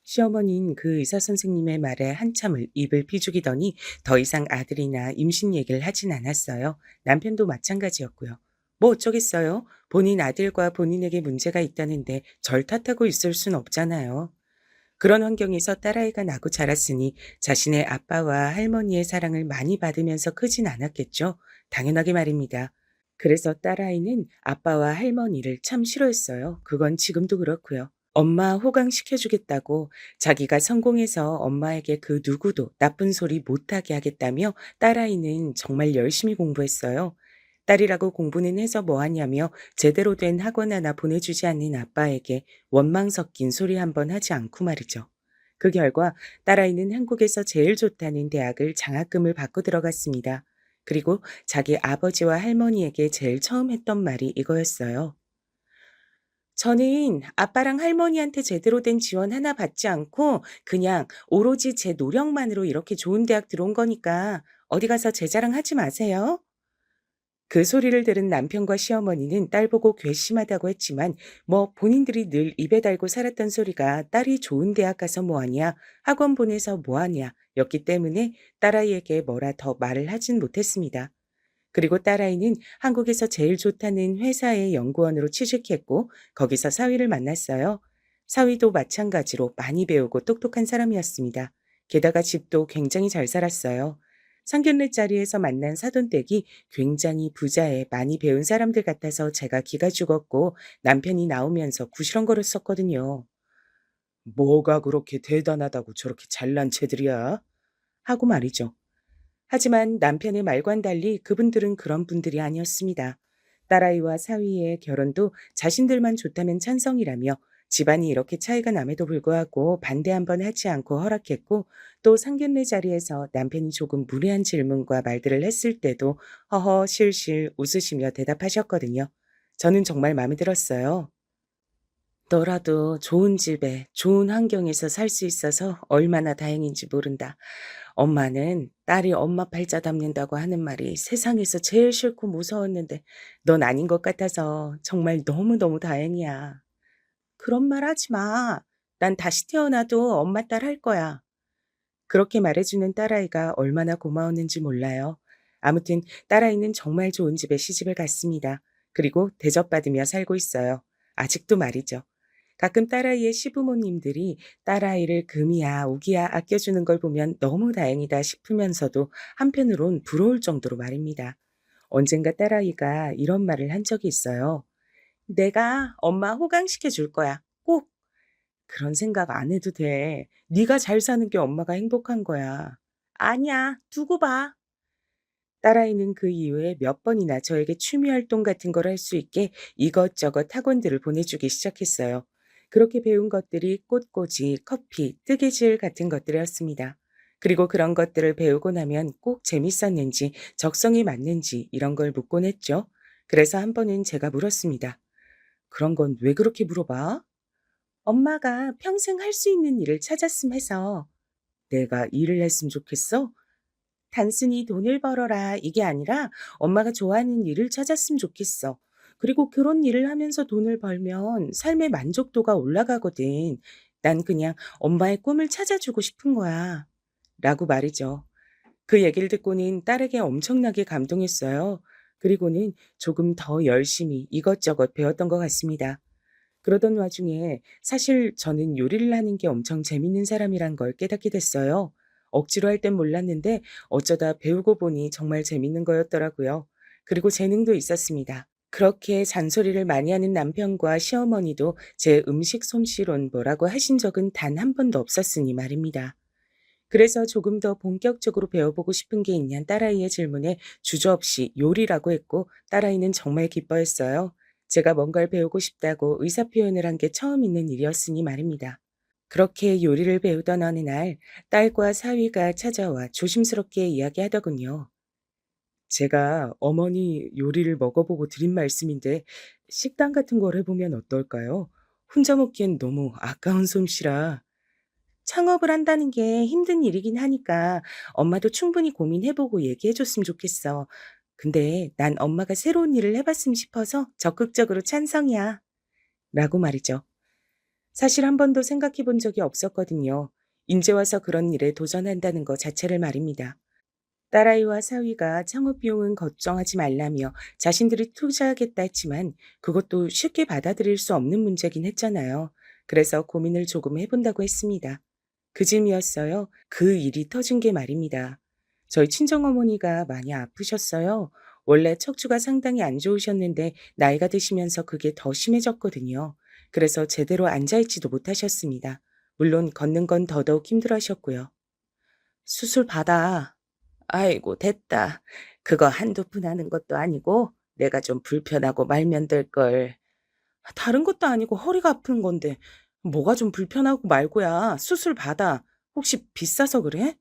시어머니는 그 의사 선생님의 말에 한참을 입을 비죽이더니 더 이상 아들이나 임신 얘기를 하진 않았어요. 남편도 마찬가지였고요. 뭐 어쩌겠어요? 본인 아들과 본인에게 문제가 있다는데 절 탓하고 있을 순 없잖아요. 그런 환경에서 딸아이가 나고 자랐으니 자신의 아빠와 할머니의 사랑을 많이 받으면서 크진 않았겠죠? 당연하게 말입니다. 그래서 딸아이는 아빠와 할머니를 참 싫어했어요. 그건 지금도 그렇고요. 엄마 호강시켜주겠다고 자기가 성공해서 엄마에게 그 누구도 나쁜 소리 못하게 하겠다며 딸아이는 정말 열심히 공부했어요. 딸이라고 공부는 해서 뭐하냐며 제대로 된 학원 하나 보내주지 않는 아빠에게 원망 섞인 소리 한 번 하지 않고 말이죠. 그 결과 딸아이는 한국에서 제일 좋다는 대학을 장학금을 받고 들어갔습니다. 그리고 자기 아버지와 할머니에게 제일 처음 했던 말이 이거였어요. 저는 아빠랑 할머니한테 제대로 된 지원 하나 받지 않고 그냥 오로지 제 노력만으로 이렇게 좋은 대학 들어온 거니까 어디 가서 제 자랑 하지 마세요. 그 소리를 들은 남편과 시어머니는 딸 보고 괘씸하다고 했지만 뭐 본인들이 늘 입에 달고 살았던 소리가 딸이 좋은 대학 가서 뭐하냐, 학원 보내서 뭐하냐 였기 때문에 딸아이에게 뭐라 더 말을 하진 못했습니다. 그리고 딸아이는 한국에서 제일 좋다는 회사의 연구원으로 취직했고 거기서 사위를 만났어요. 사위도 마찬가지로 많이 배우고 똑똑한 사람이었습니다. 게다가 집도 굉장히 잘 살았어요. 상견례 자리에서 만난 사돈댁이 굉장히 부자에 많이 배운 사람들 같아서 제가 기가 죽었고 남편이 나오면서 구시렁거렸었거든요. 뭐가 그렇게 대단하다고 저렇게 잘난 채들이야? 하고 말이죠. 하지만 남편의 말과는 달리 그분들은 그런 분들이 아니었습니다. 딸아이와 사위의 결혼도 자신들만 좋다면 찬성이라며 집안이 이렇게 차이가 남에도 불구하고 반대 한번 하지 않고 허락했고 또 상견례 자리에서 남편이 조금 무례한 질문과 말들을 했을 때도 허허 실실 웃으시며 대답하셨거든요. 저는 정말 마음에 들었어요. 너라도 좋은 집에 좋은 환경에서 살 수 있어서 얼마나 다행인지 모른다. 엄마는 딸이 엄마 팔자 담는다고 하는 말이 세상에서 제일 싫고 무서웠는데 넌 아닌 것 같아서 정말 너무너무 다행이야. 그런 말 하지 마. 난 다시 태어나도 엄마 딸 할 거야. 그렇게 말해주는 딸아이가 얼마나 고마웠는지 몰라요. 아무튼 딸아이는 정말 좋은 집에 시집을 갔습니다. 그리고 대접받으며 살고 있어요. 아직도 말이죠. 가끔 딸아이의 시부모님들이 딸아이를 금이야 우기야 아껴주는 걸 보면 너무 다행이다 싶으면서도 한편으론 부러울 정도로 말입니다. 언젠가 딸아이가 이런 말을 한 적이 있어요. 내가 엄마 호강시켜 줄 거야. 꼭. 그런 생각 안 해도 돼. 네가 잘 사는 게 엄마가 행복한 거야. 아니야. 두고 봐. 딸아이는 그 이후에 몇 번이나 저에게 취미 활동 같은 걸 할 수 있게 이것저것 학원들을 보내주기 시작했어요. 그렇게 배운 것들이 꽃꽂이, 커피, 뜨개질 같은 것들이었습니다. 그리고 그런 것들을 배우고 나면 꼭 재밌었는지, 적성이 맞는지 이런 걸 묻곤 했죠. 그래서 한 번은 제가 물었습니다. 그런 건 왜 그렇게 물어봐? 엄마가 평생 할 수 있는 일을 찾았음 해서 내가 일을 했으면 좋겠어? 단순히 돈을 벌어라 이게 아니라 엄마가 좋아하는 일을 찾았으면 좋겠어. 그리고 그런 일을 하면서 돈을 벌면 삶의 만족도가 올라가거든. 난 그냥 엄마의 꿈을 찾아주고 싶은 거야. 라고 말이죠. 그 얘기를 듣고는 딸에게 엄청나게 감동했어요. 그리고는 조금 더 열심히 이것저것 배웠던 것 같습니다. 그러던 와중에 사실 저는 요리를 하는 게 엄청 재밌는 사람이란 걸 깨닫게 됐어요. 억지로 할 땐 몰랐는데 어쩌다 배우고 보니 정말 재밌는 거였더라고요. 그리고 재능도 있었습니다. 그렇게 잔소리를 많이 하는 남편과 시어머니도 제 음식 솜씨론 뭐라고 하신 적은 단 한 번도 없었으니 말입니다. 그래서 조금 더 본격적으로 배워보고 싶은 게 있냐는 딸아이의 질문에 주저없이 요리라고 했고 딸아이는 정말 기뻐했어요. 제가 뭔가를 배우고 싶다고 의사표현을 한 게 처음 있는 일이었으니 말입니다. 그렇게 요리를 배우던 어느 날 딸과 사위가 찾아와 조심스럽게 이야기하더군요. 제가 어머니 요리를 먹어보고 드린 말씀인데 식당 같은 걸 해보면 어떨까요? 혼자 먹기엔 너무 아까운 솜씨라. 창업을 한다는 게 힘든 일이긴 하니까 엄마도 충분히 고민해보고 얘기해줬으면 좋겠어. 근데 난 엄마가 새로운 일을 해봤으면 싶어서 적극적으로 찬성이야. 라고 말이죠. 사실 한 번도 생각해 본 적이 없었거든요. 인제 와서 그런 일에 도전한다는 것 자체를 말입니다. 딸아이와 사위가 창업 비용은 걱정하지 말라며 자신들이 투자하겠다 했지만 그것도 쉽게 받아들일 수 없는 문제긴 했잖아요. 그래서 고민을 조금 해본다고 했습니다. 그 즈음이었어요. 그 일이 터진 게 말입니다. 저희 친정어머니가 많이 아프셨어요. 원래 척추가 상당히 안 좋으셨는데 나이가 드시면서 그게 더 심해졌거든요. 그래서 제대로 앉아있지도 못하셨습니다. 물론 걷는 건 더더욱 힘들어하셨고요. 수술 받아. 아이고, 됐다. 그거 한두 푼 하는 것도 아니고 내가 좀 불편하고 말면 될 걸. 다른 것도 아니고 허리가 아픈 건데 뭐가 좀 불편하고 말고야. 수술 받아. 혹시 비싸서 그래?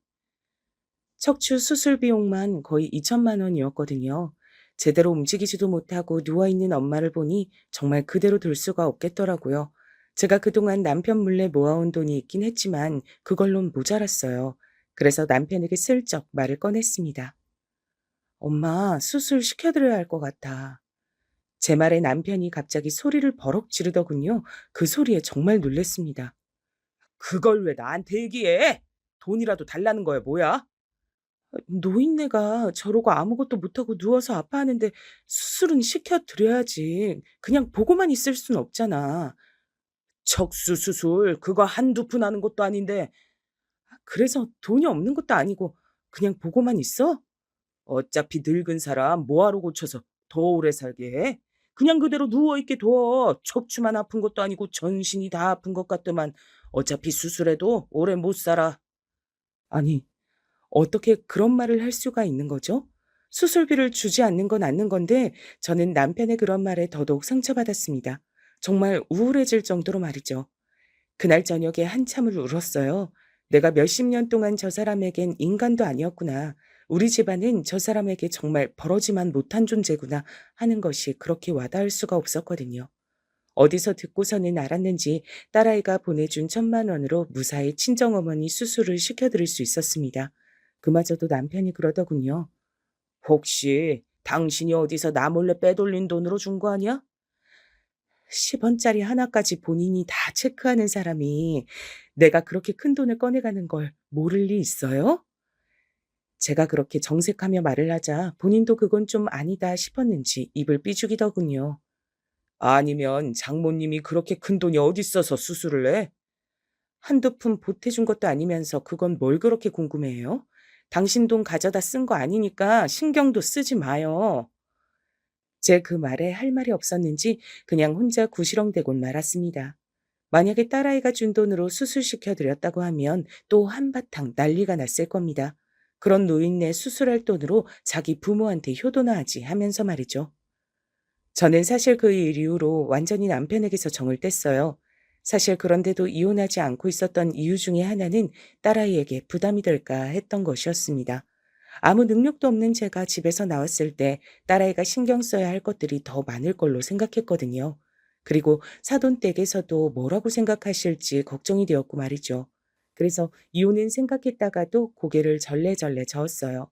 척추 수술 비용만 거의 2천만 원이었거든요. 제대로 움직이지도 못하고 누워있는 엄마를 보니 정말 그대로 둘 수가 없겠더라고요. 제가 그동안 남편 몰래 모아온 돈이 있긴 했지만 그걸론 모자랐어요. 그래서 남편에게 슬쩍 말을 꺼냈습니다. 엄마, 수술 시켜드려야 할 것 같아. 제 말에 남편이 갑자기 소리를 버럭 지르더군요. 그 소리에 정말 놀랬습니다. 그걸 왜 나한테 얘기해? 돈이라도 달라는 거야, 뭐야? 노인네가 저러고 아무것도 못하고 누워서 아파하는데 수술은 시켜드려야지. 그냥 보고만 있을 순 없잖아. 척수 수술, 그거 한두 푼 하는 것도 아닌데. 그래서 돈이 없는 것도 아니고 그냥 보고만 있어? 어차피 늙은 사람 뭐하러 고쳐서 더 오래 살게 해? 그냥 그대로 누워있게 둬. 척추만 아픈 것도 아니고 전신이 다 아픈 것 같더만. 어차피 수술해도 오래 못 살아. 아니, 어떻게 그런 말을 할 수가 있는 거죠? 수술비를 주지 않는 건 않는 건데 저는 남편의 그런 말에 더더욱 상처받았습니다. 정말 우울해질 정도로 말이죠. 그날 저녁에 한참을 울었어요. 내가 몇십 년 동안 저 사람에겐 인간도 아니었구나. 우리 집안은 저 사람에게 정말 버러지만 못한 존재구나 하는 것이 그렇게 와닿을 수가 없었거든요. 어디서 듣고서는 알았는지 딸아이가 보내준 1,000만 원으로 무사히 친정어머니 수술을 시켜드릴 수 있었습니다. 그마저도 남편이 그러더군요. 혹시 당신이 어디서 나 몰래 빼돌린 돈으로 준 거 아니야? 10원짜리 하나까지 본인이 다 체크하는 사람이 내가 그렇게 큰 돈을 꺼내가는 걸 모를 리 있어요? 제가 그렇게 정색하며 말을 하자 본인도 그건 좀 아니다 싶었는지 입을 삐죽이더군요. 아니면 장모님이 그렇게 큰 돈이 어딨어서 수술을 해? 한두 푼 보태준 것도 아니면서 그건 뭘 그렇게 궁금해해요? 당신 돈 가져다 쓴 거 아니니까 신경도 쓰지 마요. 제 그 말에 할 말이 없었는지 그냥 혼자 구시렁대곤 말았습니다. 만약에 딸아이가 준 돈으로 수술시켜 드렸다고 하면 또 한바탕 난리가 났을 겁니다. 그런 노인네 수술할 돈으로 자기 부모한테 효도나 하지 하면서 말이죠. 저는 사실 그 일 이후로 완전히 남편에게서 정을 뗐어요. 사실 그런데도 이혼하지 않고 있었던 이유 중에 하나는 딸아이에게 부담이 될까 했던 것이었습니다. 아무 능력도 없는 제가 집에서 나왔을 때 딸아이가 신경 써야 할 것들이 더 많을 걸로 생각했거든요. 그리고 사돈 댁에서도 뭐라고 생각하실지 걱정이 되었고 말이죠. 그래서 이혼은 생각했다가도 고개를 절레절레 저었어요.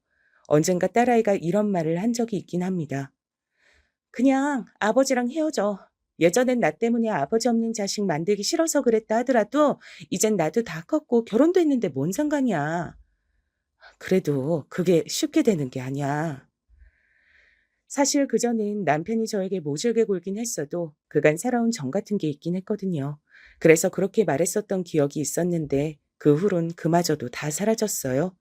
언젠가 딸아이가 이런 말을 한 적이 있긴 합니다. 그냥 아버지랑 헤어져. 예전엔 나 때문에 아버지 없는 자식 만들기 싫어서 그랬다 하더라도 이젠 나도 다 컸고 결혼도 했는데 뭔 상관이야. 그래도 그게 쉽게 되는 게 아니야. 사실 그전엔 남편이 저에게 모질게 굴긴 했어도 그간 살아온 정 같은 게 있긴 했거든요. 그래서 그렇게 말했었던 기억이 있었는데 그 후론 그마저도 다 사라졌어요.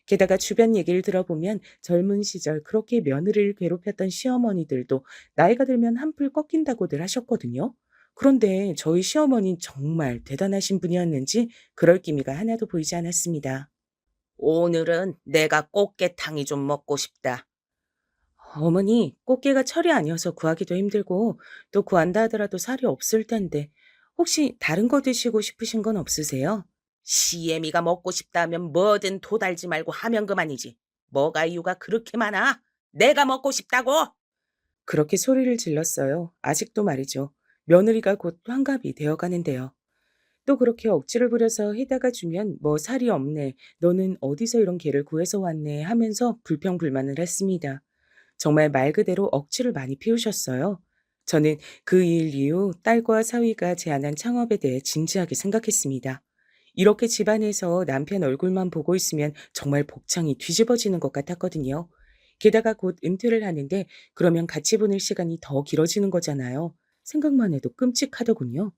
게다가 주변 얘기를 들어보면 젊은 시절 그렇게 며느리를 괴롭혔던 시어머니들도 나이가 들면 한풀 꺾인다고들 하셨거든요. 그런데 저희 시어머니는 정말 대단하신 분이었는지 그럴 기미가 하나도 보이지 않았습니다. 오늘은 내가 꽃게탕이 좀 먹고 싶다. 어머니, 꽃게가 철이 아니어서 구하기도 힘들고 또 구한다 하더라도 살이 없을 텐데 혹시 다른 거 드시고 싶으신 건 없으세요? 시애미가 먹고 싶다 하면 뭐든 도달지 말고 하면 그만이지. 뭐가 이유가 그렇게 많아? 내가 먹고 싶다고? 그렇게 소리를 질렀어요. 아직도 말이죠. 며느리가 곧 환갑이 되어 가는데요. 또 그렇게 억지를 부려서 해다가 주면 뭐 살이 없네, 너는 어디서 이런 개를 구해서 왔네 하면서 불평불만을 했습니다. 정말 말 그대로 억지를 많이 피우셨어요. 저는 그 일 이후 딸과 사위가 제안한 창업에 대해 진지하게 생각했습니다. 이렇게 집안에서 남편 얼굴만 보고 있으면 정말 복창이 뒤집어지는 것 같았거든요. 게다가 곧 은퇴를 하는데 그러면 같이 보낼 시간이 더 길어지는 거잖아요. 생각만 해도 끔찍하더군요.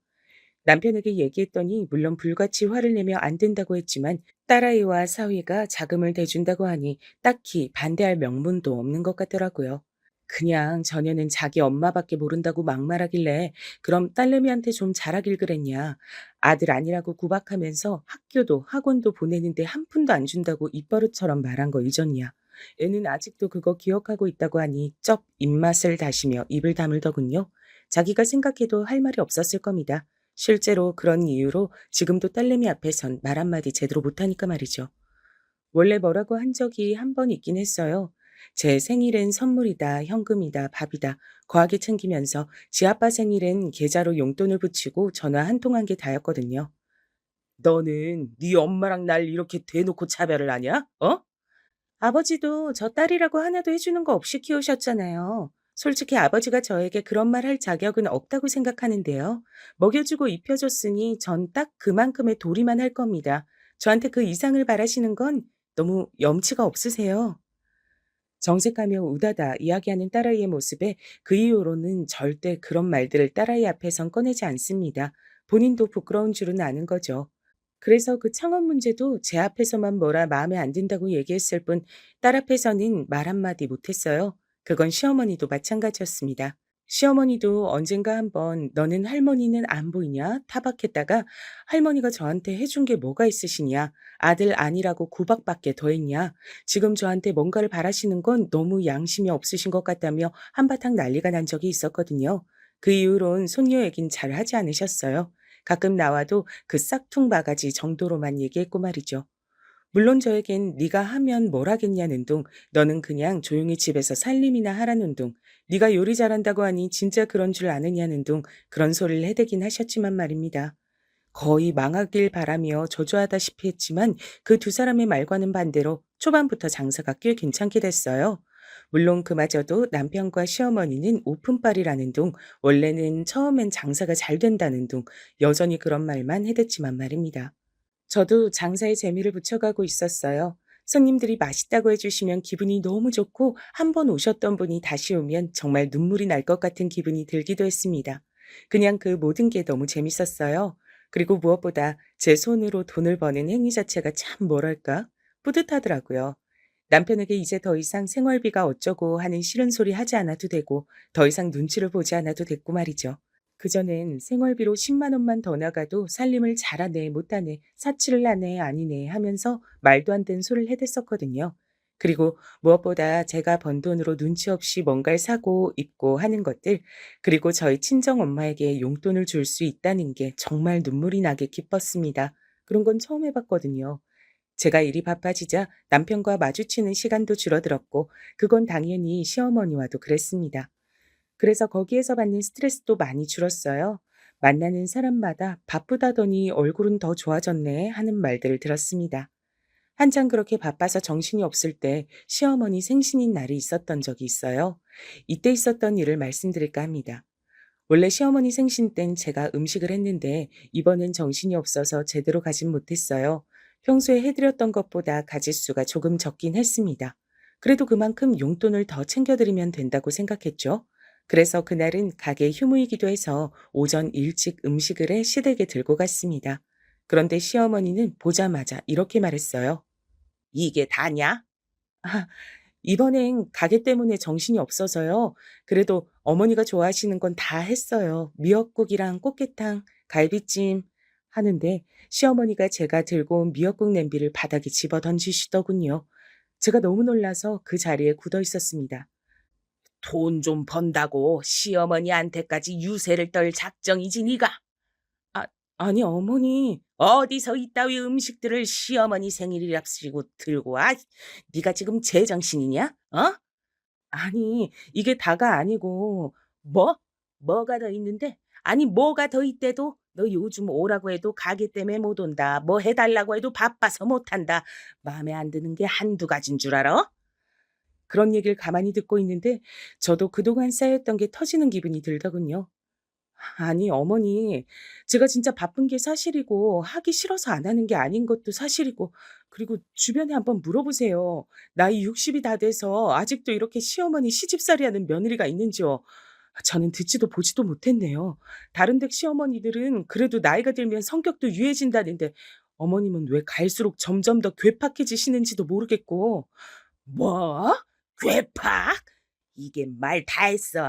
남편에게 얘기했더니 물론 불같이 화를 내며 안 된다고 했지만 딸아이와 사위가 자금을 대준다고 하니 딱히 반대할 명분도 없는 것 같더라고요. 그냥 전에는 자기 엄마밖에 모른다고 막말하길래 그럼 딸내미한테 좀 잘하길 그랬냐. 아들 아니라고 구박하면서 학교도 학원도 보내는데 한 푼도 안 준다고 입버릇처럼 말한 거 잊었냐. 애는 아직도 그거 기억하고 있다고 하니 쩍 입맛을 다시며 입을 다물더군요. 자기가 생각해도 할 말이 없었을 겁니다. 실제로 그런 이유로 지금도 딸내미 앞에선 말 한마디 제대로 못하니까 말이죠. 원래 뭐라고 한 적이 한 번 있긴 했어요. 제 생일엔 선물이다, 현금이다, 밥이다 거하게 챙기면서 지 아빠 생일엔 계좌로 용돈을 붙이고 전화 한 통 한 게 다였거든요. 너는 네 엄마랑 날 이렇게 대놓고 차별을 하냐? 어? 아버지도 저 딸이라고 하나도 해주는 거 없이 키우셨잖아요. 솔직히 아버지가 저에게 그런 말 할 자격은 없다고 생각하는데요. 먹여주고 입혀줬으니 전 딱 그만큼의 도리만 할 겁니다. 저한테 그 이상을 바라시는 건 너무 염치가 없으세요. 정색하며 우다다 이야기하는 딸아이의 모습에 그 이후로는 절대 그런 말들을 딸아이 앞에선 꺼내지 않습니다. 본인도 부끄러운 줄은 아는 거죠. 그래서 그 창업 문제도 제 앞에서만 뭐라 마음에 안 든다고 얘기했을 뿐 딸 앞에서는 말 한마디 못했어요. 그건 시어머니도 마찬가지였습니다. 시어머니도 언젠가 한번 너는 할머니는 안 보이냐 타박했다가 할머니가 저한테 해준 게 뭐가 있으시냐 아들 아니라고 구박받게 더했냐 지금 저한테 뭔가를 바라시는 건 너무 양심이 없으신 것 같다며 한바탕 난리가 난 적이 있었거든요. 그 이후론 손녀 얘긴 잘 하지 않으셨어요. 가끔 나와도 그 싹퉁 바가지 정도로만 얘기했고 말이죠. 물론 저에겐 네가 하면 뭘 하겠냐는 둥, 너는 그냥 조용히 집에서 살림이나 하라는 둥, 네가 요리 잘한다고 하니 진짜 그런 줄 아느냐는 둥 그런 소리를 해대긴 하셨지만 말입니다. 거의 망하길 바라며 저주하다시피 했지만 그 두 사람의 말과는 반대로 초반부터 장사가 꽤 괜찮게 됐어요. 물론 그마저도 남편과 시어머니는 오픈빨이라는 둥, 원래는 처음엔 장사가 잘 된다는 둥, 여전히 그런 말만 해댔지만 말입니다. 저도 장사에 재미를 붙여가고 있었어요. 손님들이 맛있다고 해주시면 기분이 너무 좋고 한 번 오셨던 분이 다시 오면 정말 눈물이 날 것 같은 기분이 들기도 했습니다. 그냥 그 모든 게 너무 재밌었어요. 그리고 무엇보다 제 손으로 돈을 버는 행위 자체가 참 뭐랄까 뿌듯하더라고요. 남편에게 이제 더 이상 생활비가 어쩌고 하는 싫은 소리 하지 않아도 되고 더 이상 눈치를 보지 않아도 됐고 말이죠. 그전엔 생활비로 10만 원만 더 나가도 살림을 잘하네 못하네 사치를 하네 아니네 하면서 말도 안 되는 소리를 해댔었거든요. 그리고 무엇보다 제가 번 돈으로 눈치 없이 뭔가를 사고 입고 하는 것들 그리고 저희 친정 엄마에게 용돈을 줄 수 있다는 게 정말 눈물이 나게 기뻤습니다. 그런 건 처음 해봤거든요. 제가 일이 바빠지자 남편과 마주치는 시간도 줄어들었고 그건 당연히 시어머니와도 그랬습니다. 그래서 거기에서 받는 스트레스도 많이 줄었어요. 만나는 사람마다 바쁘다더니 얼굴은 더 좋아졌네 하는 말들을 들었습니다. 한창 그렇게 바빠서 정신이 없을 때 시어머니 생신인 날이 있었던 적이 있어요. 이때 있었던 일을 말씀드릴까 합니다. 원래 시어머니 생신 땐 제가 음식을 했는데 이번엔 정신이 없어서 제대로 가진 못했어요. 평소에 해드렸던 것보다 가짓수가 조금 적긴 했습니다. 그래도 그만큼 용돈을 더 챙겨드리면 된다고 생각했죠. 그래서 그날은 가게 휴무이기도 해서 오전 일찍 음식을 해 시댁에 들고 갔습니다. 그런데 시어머니는 보자마자 이렇게 말했어요. 이게 다냐? 아, 이번엔 가게 때문에 정신이 없어서요. 그래도 어머니가 좋아하시는 건 다 했어요. 미역국이랑 꽃게탕, 갈비찜 하는데 시어머니가 제가 들고 온 미역국 냄비를 바닥에 집어 던지시더군요. 제가 너무 놀라서 그 자리에 굳어 있었습니다. 돈 좀 번다고 시어머니한테까지 유세를 떨 작정이지 네가? 아, 아니 어머니 어디서 이따위 음식들을 시어머니 생일이랍시고 들고 와? 네가 지금 제정신이냐? 어? 아니 이게 다가 아니고 뭐? 뭐가 더 있는데? 아니 뭐가 더 있대도 너 요즘 오라고 해도 가게 때문에 못 온다. 뭐 해달라고 해도 바빠서 못 한다. 마음에 안 드는 게 한두 가지인 줄 알아? 그런 얘기를 가만히 듣고 있는데 저도 그동안 쌓였던 게 터지는 기분이 들더군요. 아니 어머니, 제가 진짜 바쁜 게 사실이고 하기 싫어서 안 하는 게 아닌 것도 사실이고, 그리고 주변에 한번 물어보세요. 나이 60이 다 돼서 아직도 이렇게 시어머니 시집살이하는 며느리가 있는지요. 저는 듣지도 보지도 못했네요. 다른 댁 시어머니들은 그래도 나이가 들면 성격도 유해진다는데 어머님은 왜 갈수록 점점 더 괴팍해지시는지도 모르겠고. 뭐? 괴팍? 이게 말 다 했어?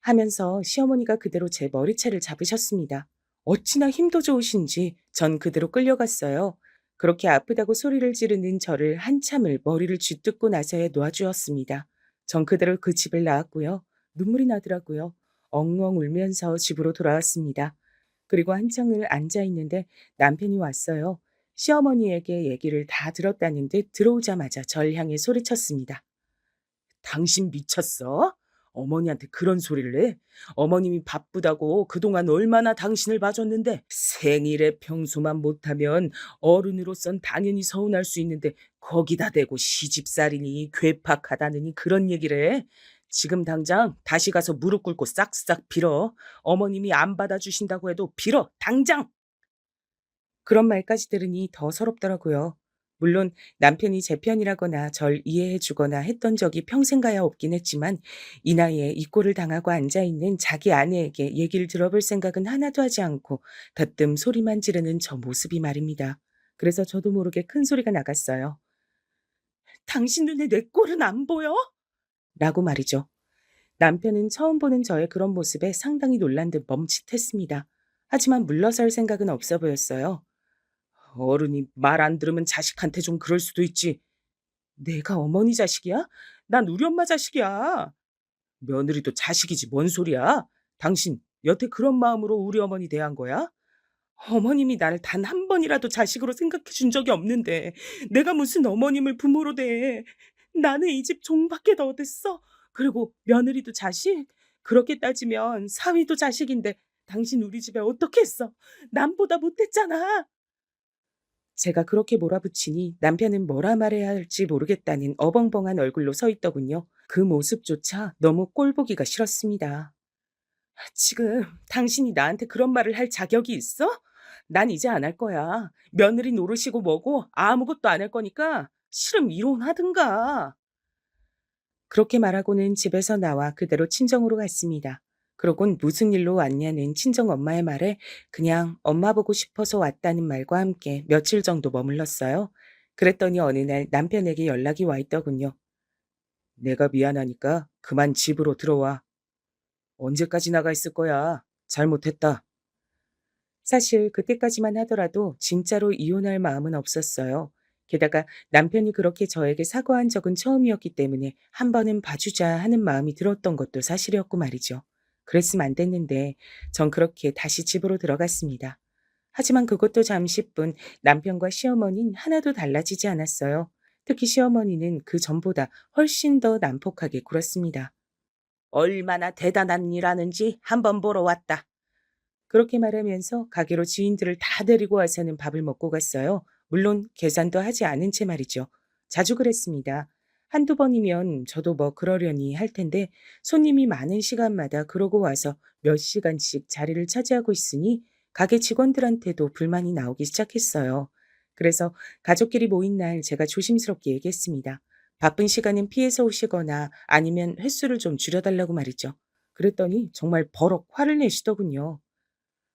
하면서 시어머니가 그대로 제 머리채를 잡으셨습니다. 어찌나 힘도 좋으신지 전 그대로 끌려갔어요. 그렇게 아프다고 소리를 지르는 저를 한참을 머리를 쥐뜯고 나서야 놓아주었습니다. 전 그대로 그 집을 나왔고요. 눈물이 나더라고요. 엉엉 울면서 집으로 돌아왔습니다. 그리고 한참을 앉아 있는데 남편이 왔어요. 시어머니에게 얘기를 다 들었다는 듯 들어오자마자 절 향해 소리쳤습니다. 당신 미쳤어? 어머니한테 그런 소리를 해? 어머님이 바쁘다고 그동안 얼마나 당신을 봐줬는데 생일에 평소만 못하면 어른으로선 당연히 서운할 수 있는데 거기다 대고 시집살이니 괴팍하다느니 그런 얘기를 해? 지금 당장 다시 가서 무릎 꿇고 싹싹 빌어. 어머님이 안 받아주신다고 해도 빌어. 당장! 그런 말까지 들으니 더 서럽더라고요. 물론 남편이 제 편이라거나 절 이해해 주거나 했던 적이 평생가야 없긴 했지만 이 나이에 이 꼴을 당하고 앉아 있는 자기 아내에게 얘기를 들어볼 생각은 하나도 하지 않고 대뜸 소리만 지르는 저 모습이 말입니다. 그래서 저도 모르게 큰 소리가 나갔어요. 당신 눈에 내 꼴은 안 보여? 라고 말이죠. 남편은 처음 보는 저의 그런 모습에 상당히 놀란 듯 멈칫했습니다. 하지만 물러설 생각은 없어 보였어요. 어른이 말 안 들으면 자식한테 좀 그럴 수도 있지. 내가 어머니 자식이야? 난 우리 엄마 자식이야. 며느리도 자식이지 뭔 소리야? 당신 여태 그런 마음으로 우리 어머니 대한 거야? 어머님이 나를 단 한 번이라도 자식으로 생각해 준 적이 없는데 내가 무슨 어머님을 부모로 대해. 나는 이 집 종밖에 더 어딨어. 그리고 며느리도 자식? 그렇게 따지면 사위도 자식인데 당신 우리 집에 어떻게 했어? 남보다 못했잖아. 제가 그렇게 몰아붙이니 남편은 뭐라 말해야 할지 모르겠다는 어벙벙한 얼굴로 서 있더군요. 그 모습조차 너무 꼴보기가 싫었습니다. 지금 당신이 나한테 그런 말을 할 자격이 있어? 난 이제 안 할 거야. 며느리 노릇이고 뭐고 아무것도 안 할 거니까 싫으면 이혼하든가. 그렇게 말하고는 집에서 나와 그대로 친정으로 갔습니다. 그러곤 무슨 일로 왔냐는 친정 엄마의 말에 그냥 엄마 보고 싶어서 왔다는 말과 함께 며칠 정도 머물렀어요. 그랬더니 어느 날 남편에게 연락이 와 있더군요. 내가 미안하니까 그만 집으로 들어와. 언제까지 나가 있을 거야? 잘못했다. 사실 그때까지만 하더라도 진짜로 이혼할 마음은 없었어요. 게다가 남편이 그렇게 저에게 사과한 적은 처음이었기 때문에 한 번은 봐주자 하는 마음이 들었던 것도 사실이었고 말이죠. 그랬으면 안 됐는데 전 그렇게 다시 집으로 들어갔습니다. 하지만 그것도 잠시뿐 남편과 시어머니는 하나도 달라지지 않았어요. 특히 시어머니는 그 전보다 훨씬 더 난폭하게 굴었습니다. 얼마나 대단한 일 하는지 한번 보러 왔다. 그렇게 말하면서 가게로 지인들을 다 데리고 와서는 밥을 먹고 갔어요. 물론 계산도 하지 않은 채 말이죠. 자주 그랬습니다. 한두 번이면 저도 뭐 그러려니 할 텐데 손님이 많은 시간마다 그러고 와서 몇 시간씩 자리를 차지하고 있으니 가게 직원들한테도 불만이 나오기 시작했어요. 그래서 가족끼리 모인 날 제가 조심스럽게 얘기했습니다. 바쁜 시간은 피해서 오시거나 아니면 횟수를 좀 줄여달라고 말이죠. 그랬더니 정말 버럭 화를 내시더군요.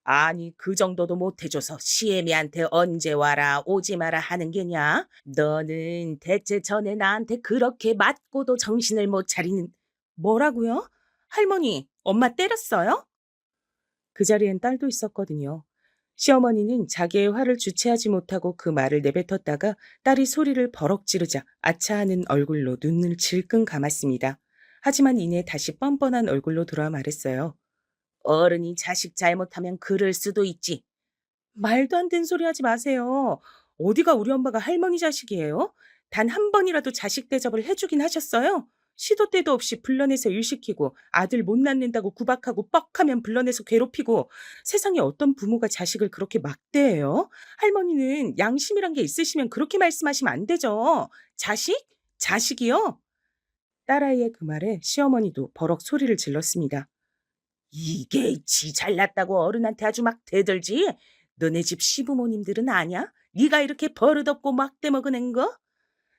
아니 그 정도도 못 해줘서 시애미한테 언제 와라 오지 마라 하는 게냐? 너는 대체 전에 나한테 그렇게 맞고도 정신을 못 차리는. 뭐라고요? 할머니, 엄마 때렸어요? 그 자리엔 딸도 있었거든요. 시어머니는 자기의 화를 주체하지 못하고 그 말을 내뱉었다가 딸이 소리를 버럭 지르자 아차하는 얼굴로 눈을 질끈 감았습니다. 하지만 이내 다시 뻔뻔한 얼굴로 돌아 말했어요. 어른이 자식 잘못하면 그럴 수도 있지. 말도 안 되는 소리 하지 마세요. 어디가 우리 엄마가 할머니 자식이에요? 단 한 번이라도 자식 대접을 해주긴 하셨어요? 시도 때도 없이 불러내서 일 시키고 아들 못 낳는다고 구박하고 뻑하면 불러내서 괴롭히고 세상에 어떤 부모가 자식을 그렇게 막대해요? 할머니는 양심이란 게 있으시면 그렇게 말씀하시면 안 되죠. 자식? 자식이요? 딸아이의 그 말에 시어머니도 버럭 소리를 질렀습니다. 이게 지 잘났다고 어른한테 아주 막 대들지? 너네 집 시부모님들은 아냐? 네가 이렇게 버릇없고 막대 먹어낸 거?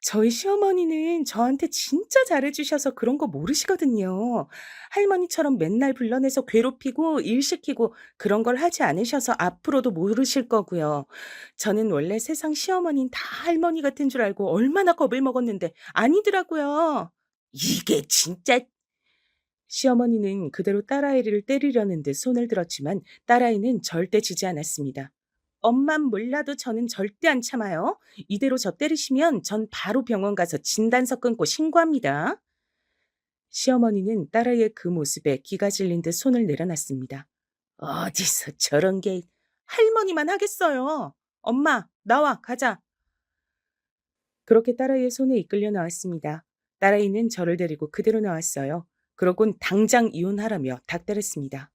저희 시어머니는 저한테 진짜 잘해주셔서 그런 거 모르시거든요. 할머니처럼 맨날 불러내서 괴롭히고 일 시키고 그런 걸 하지 않으셔서 앞으로도 모르실 거고요. 저는 원래 세상 시어머니는 다 할머니 같은 줄 알고 얼마나 겁을 먹었는데 아니더라고요. 이게 진짜. 시어머니는 그대로 딸아이를 때리려는 듯 손을 들었지만 딸아이는 절대 지지 않았습니다. 엄만 몰라도 저는 절대 안 참아요. 이대로 저 때리시면 전 바로 병원 가서 진단서 끊고 신고합니다. 시어머니는 딸아이의 그 모습에 기가 질린 듯 손을 내려놨습니다. 어디서 저런 게 할머니만 하겠어요. 엄마, 나와, 가자. 그렇게 딸아이의 손에 이끌려 나왔습니다. 딸아이는 저를 데리고 그대로 나왔어요. 그러곤 당장 이혼하라며 닥달했습니다.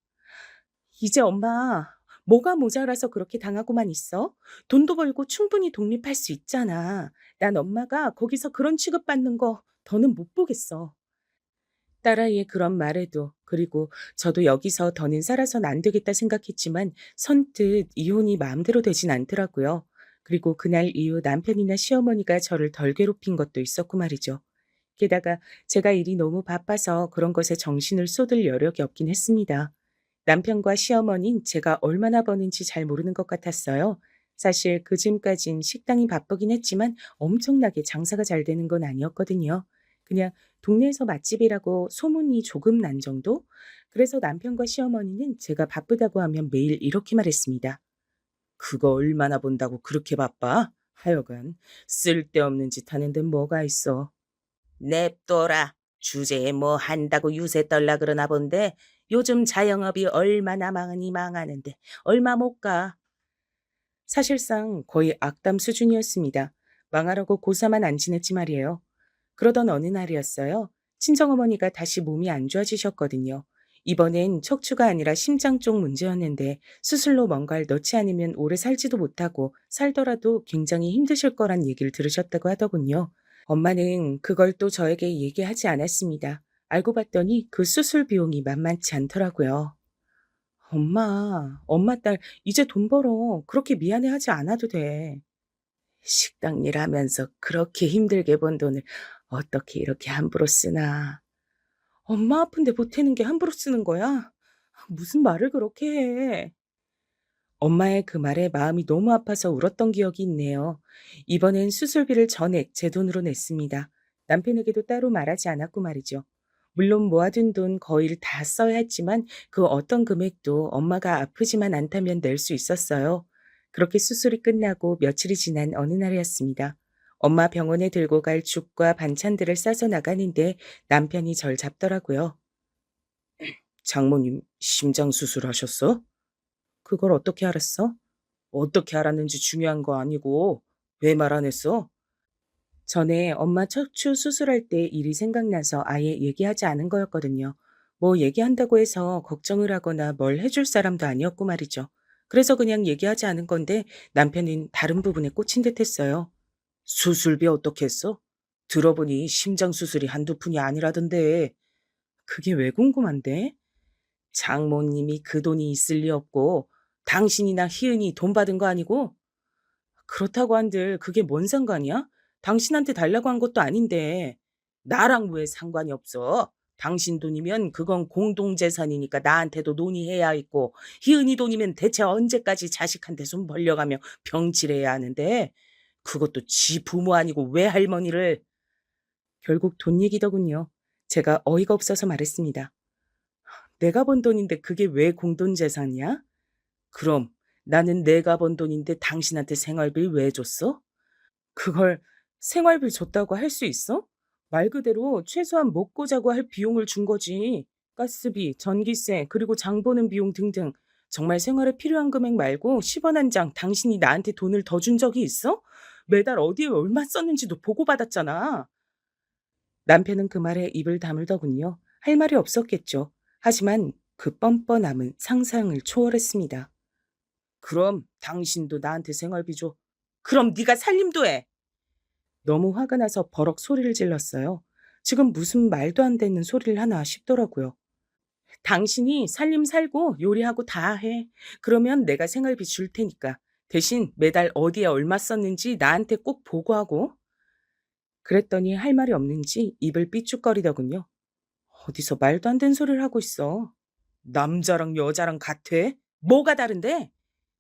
이제 엄마, 뭐가 모자라서 그렇게 당하고만 있어? 돈도 벌고 충분히 독립할 수 있잖아. 난 엄마가 거기서 그런 취급받는 거 더는 못 보겠어. 딸아이의 그런 말에도 그리고 저도 여기서 더는 살아선 안 되겠다 생각했지만 선뜻 이혼이 마음대로 되진 않더라고요. 그리고 그날 이후 남편이나 시어머니가 저를 덜 괴롭힌 것도 있었고 말이죠. 게다가 제가 일이 너무 바빠서 그런 것에 정신을 쏟을 여력이 없긴 했습니다. 남편과 시어머니는 제가 얼마나 버는지 잘 모르는 것 같았어요. 사실 그쯤까진 식당이 바쁘긴 했지만 엄청나게 장사가 잘 되는 건 아니었거든요. 그냥 동네에서 맛집이라고 소문이 조금 난 정도? 그래서 남편과 시어머니는 제가 바쁘다고 하면 매일 이렇게 말했습니다. 그거 얼마나 본다고 그렇게 바빠? 하여간 쓸데없는 짓 하는 데 뭐가 있어. 냅둬라. 주제에 뭐 한다고 유세 떨라 그러나 본데 요즘 자영업이 얼마나 망하니 망하는데 얼마 못 가. 사실상 거의 악담 수준이었습니다. 망하라고 고사만 안 지냈지 말이에요. 그러던 어느 날이었어요. 친정어머니가 다시 몸이 안 좋아지셨거든요. 이번엔 척추가 아니라 심장 쪽 문제였는데 수술로 뭔가를 넣지 않으면 오래 살지도 못하고 살더라도 굉장히 힘드실 거란 얘기를 들으셨다고 하더군요. 엄마는 그걸 또 저에게 얘기하지 않았습니다. 알고 봤더니 그 수술 비용이 만만치 않더라고요. 엄마 딸 이제 돈 벌어. 그렇게 미안해하지 않아도 돼. 식당 일 하면서 그렇게 힘들게 번 돈을 어떻게 이렇게 함부로 쓰나. 엄마 아픈데 보태는 게 함부로 쓰는 거야? 무슨 말을 그렇게 해. 엄마의 그 말에 마음이 너무 아파서 울었던 기억이 있네요. 이번엔 수술비를 전액 제 돈으로 냈습니다. 남편에게도 따로 말하지 않았고 말이죠. 물론 모아둔 돈 거의를 다 써야 했지만 그 어떤 금액도 엄마가 아프지만 않다면 낼 수 있었어요. 그렇게 수술이 끝나고 며칠이 지난 어느 날이었습니다. 엄마 병원에 들고 갈 죽과 반찬들을 싸서 나가는데 남편이 절 잡더라고요. 장모님 심장 수술하셨어? 그걸 어떻게 알았어? 어떻게 알았는지 중요한 거 아니고 왜 말 안 했어? 전에 엄마 척추 수술할 때 일이 생각나서 아예 얘기하지 않은 거였거든요. 뭐 얘기한다고 해서 걱정을 하거나 뭘 해줄 사람도 아니었고 말이죠. 그래서 그냥 얘기하지 않은 건데 남편은 다른 부분에 꽂힌 듯 했어요. 수술비 어떻게 했어? 들어보니 심장 수술이 한두 푼이 아니라던데. 그게 왜 궁금한데? 장모님이 그 돈이 있을 리 없고 당신이나 희은이 돈 받은 거 아니고? 그렇다고 한들 그게 뭔 상관이야? 당신한테 달라고 한 것도 아닌데. 나랑 왜 상관이 없어? 당신 돈이면 그건 공동재산이니까 나한테도 논의해야 있고 희은이 돈이면 대체 언제까지 자식한테 손 벌려가며 병질해야 하는데 그것도 지 부모 아니고 왜 할머니를. 결국 돈 얘기더군요. 제가 어이가 없어서 말했습니다. 내가 번 돈인데 그게 왜 공동재산이야? 그럼 나는 내가 번 돈인데 당신한테 생활비 왜 줬어? 그걸 생활비 줬다고 할 수 있어? 말 그대로 최소한 먹고 자고 할 비용을 준 거지. 가스비, 전기세, 그리고 장 보는 비용 등등. 정말 생활에 필요한 금액 말고 10원 한 장 당신이 나한테 돈을 더 준 적이 있어? 매달 어디에 얼마 썼는지도 보고받았잖아. 남편은 그 말에 입을 다물더군요. 할 말이 없었겠죠. 하지만 그 뻔뻔함은 상상을 초월했습니다. 그럼 당신도 나한테 생활비 줘. 그럼 네가 살림도 해. 너무 화가 나서 버럭 소리를 질렀어요. 지금 무슨 말도 안 되는 소리를 하나 싶더라고요. 당신이 살림 살고 요리하고 다 해. 그러면 내가 생활비 줄 테니까. 대신 매달 어디에 얼마 썼는지 나한테 꼭 보고하고. 그랬더니 할 말이 없는지 입을 삐죽거리더군요. 어디서 말도 안 되는 소리를 하고 있어. 남자랑 여자랑 같아? 뭐가 다른데?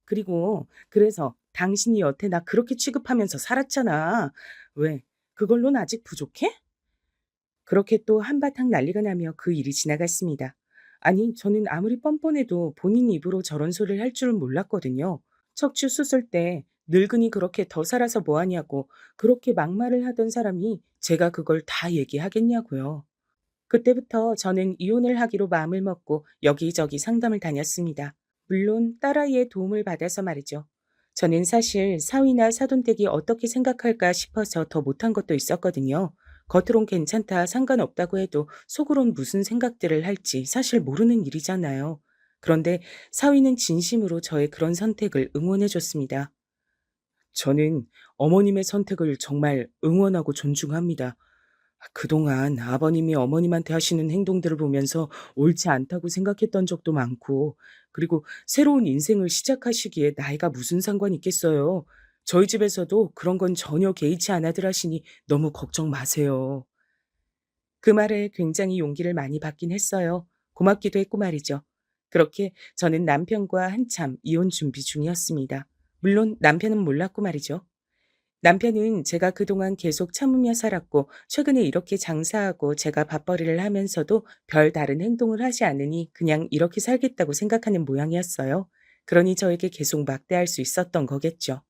그리고 그래서 당신이 여태 나 그렇게 취급하면서 살았잖아. 왜? 그걸로는 아직 부족해? 그렇게 또 한바탕 난리가 나며 그 일이 지나갔습니다. 아니, 저는 아무리 뻔뻔해도 본인 입으로 저런 소리를 할 줄은 몰랐거든요. 척추 수술 때 늙은이 그렇게 더 살아서 뭐하냐고 그렇게 막말을 하던 사람이 제가 그걸 다 얘기하겠냐고요. 그때부터 저는 이혼을 하기로 마음을 먹고 여기저기 상담을 다녔습니다. 물론 딸아이의 도움을 받아서 말이죠. 저는 사실 사위나 사돈댁이 어떻게 생각할까 싶어서 더 못한 것도 있었거든요. 겉으론 괜찮다, 상관없다고 해도 속으론 무슨 생각들을 할지 사실 모르는 일이잖아요. 그런데 사위는 진심으로 저의 그런 선택을 응원해 줬습니다. 저는 어머님의 선택을 정말 응원하고 존중합니다. 그동안 아버님이 어머님한테 하시는 행동들을 보면서 옳지 않다고 생각했던 적도 많고, 그리고 새로운 인생을 시작하시기에 나이가 무슨 상관 있겠어요. 저희 집에서도 그런 건 전혀 개의치 않아들 하시니 너무 걱정 마세요. 그 말에 굉장히 용기를 많이 받긴 했어요. 고맙기도 했고 말이죠. 그렇게 저는 남편과 한참 이혼 준비 중이었습니다. 물론 남편은 몰랐고 말이죠. 남편은 제가 그동안 계속 참으며 살았고 최근에 이렇게 장사하고 제가 밥벌이를 하면서도 별 다른 행동을 하지 않으니 그냥 이렇게 살겠다고 생각하는 모양이었어요. 그러니 저에게 계속 막대할 수 있었던 거겠죠.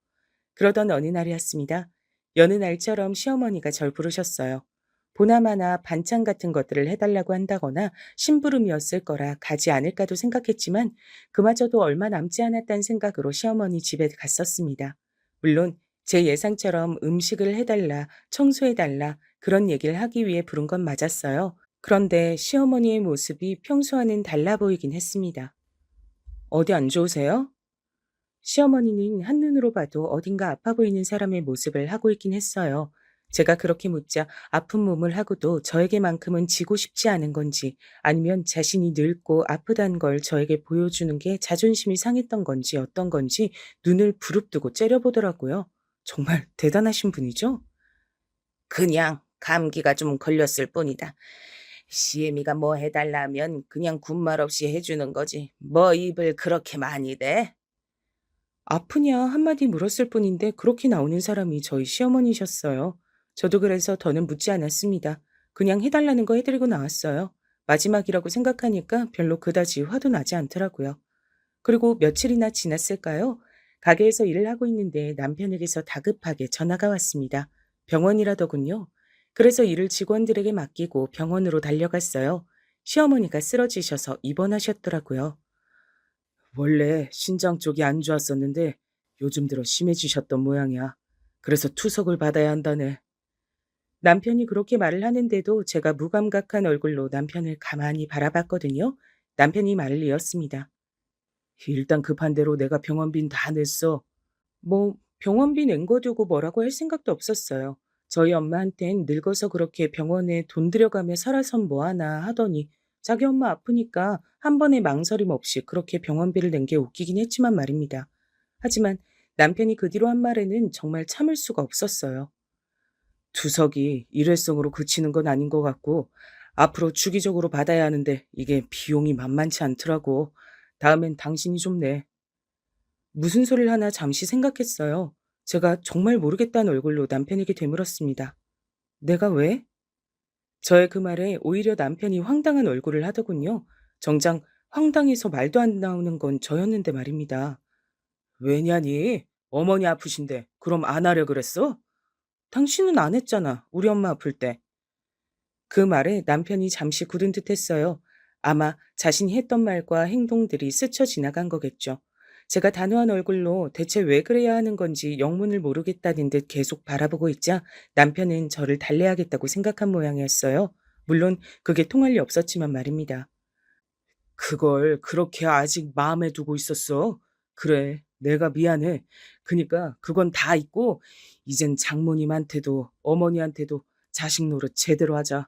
그러던 어느 날이었습니다. 여느 날처럼 시어머니가 절 부르셨어요. 보나마나 반찬 같은 것들을 해달라고 한다거나 심부름이었을 거라 가지 않을까도 생각했지만 그마저도 얼마 남지 않았다는 생각으로 시어머니 집에 갔었습니다. 물론 제 예상처럼 음식을 해달라, 청소해달라 그런 얘기를 하기 위해 부른 건 맞았어요. 그런데 시어머니의 모습이 평소와는 달라 보이긴 했습니다. 어디 안 좋으세요? 시어머니는 한눈으로 봐도 어딘가 아파 보이는 사람의 모습을 하고 있긴 했어요. 제가 그렇게 묻자 아픈 몸을 하고도 저에게만큼은 지고 싶지 않은 건지 아니면 자신이 늙고 아프다는 걸 저에게 보여주는 게 자존심이 상했던 건지 어떤 건지 눈을 부릅뜨고 째려보더라고요. 정말 대단하신 분이죠? 그냥 감기가 좀 걸렸을 뿐이다. 시애미가 뭐 해달라 하면 그냥 군말 없이 해주는 거지. 뭐 입을 그렇게 많이 대? 아프냐 한마디 물었을 뿐인데 그렇게 나오는 사람이 저희 시어머니셨어요. 저도 그래서 더는 묻지 않았습니다. 그냥 해달라는 거 해드리고 나왔어요. 마지막이라고 생각하니까 별로 그다지 화도 나지 않더라고요. 그리고 며칠이나 지났을까요? 가게에서 일을 하고 있는데 남편에게서 다급하게 전화가 왔습니다. 병원이라더군요. 그래서 일을 직원들에게 맡기고 병원으로 달려갔어요. 시어머니가 쓰러지셔서 입원하셨더라고요. 원래 신장 쪽이 안 좋았었는데 요즘 들어 심해지셨던 모양이야. 그래서 투석을 받아야 한다네. 남편이 그렇게 말을 하는데도 제가 무감각한 얼굴로 남편을 가만히 바라봤거든요. 남편이 말을 이었습니다. 일단 급한 대로 내가 병원비는 다 냈어. 뭐 병원비 낸 거 두고 뭐라고 할 생각도 없었어요. 저희 엄마한텐 늙어서 그렇게 병원에 돈 들여가며 살아선 뭐하나 하더니 자기 엄마 아프니까 한 번에 망설임 없이 그렇게 병원비를 낸 게 웃기긴 했지만 말입니다. 하지만 남편이 그 뒤로 한 말에는 정말 참을 수가 없었어요. 투석이 일회성으로 그치는 건 아닌 것 같고 앞으로 주기적으로 받아야 하는데 이게 비용이 만만치 않더라고. 다음엔 당신이 좀 내. 무슨 소리를 하나 잠시 생각했어요. 제가 정말 모르겠다는 얼굴로 남편에게 되물었습니다. 내가 왜? 저의 그 말에 오히려 남편이 황당한 얼굴을 하더군요. 정작 황당해서 말도 안 나오는 건 저였는데 말입니다. 왜냐니? 어머니 아프신데 그럼 안 하려 그랬어? 당신은 안 했잖아. 우리 엄마 아플 때. 그 말에 남편이 잠시 굳은 듯 했어요. 아마 자신이 했던 말과 행동들이 스쳐 지나간 거겠죠. 제가 단호한 얼굴로 대체 왜 그래야 하는 건지 영문을 모르겠다는 듯 계속 바라보고 있자 남편은 저를 달래야겠다고 생각한 모양이었어요. 물론 그게 통할 리 없었지만 말입니다. 그걸 그렇게 아직 마음에 두고 있었어? 그래, 내가 미안해. 그니까 그건 다 있고 이젠 장모님한테도 어머니한테도 자식 노릇 제대로 하자.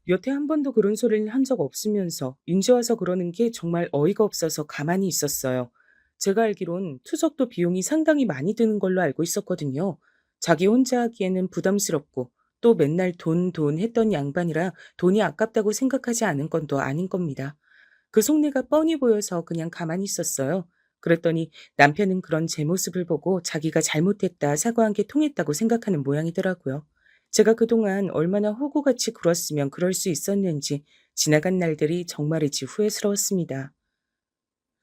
여태 한 번도 그런 소리를 한 적 없으면서 인제 와서 그러는 게 정말 어이가 없어서 가만히 있었어요. 제가 알기론 투석도 비용이 상당히 많이 드는 걸로 알고 있었거든요. 자기 혼자 하기에는 부담스럽고 또 맨날 돈, 돈 했던 양반이라 돈이 아깝다고 생각하지 않은 건 또 아닌 겁니다. 그 속내가 뻔히 보여서 그냥 가만히 있었어요. 그랬더니 남편은 그런 제 모습을 보고 자기가 잘못했다 사과한 게 통했다고 생각하는 모양이더라고요. 제가 그동안 얼마나 호구같이 굴었으면 그럴 수 있었는지 지나간 날들이 정말이지 후회스러웠습니다.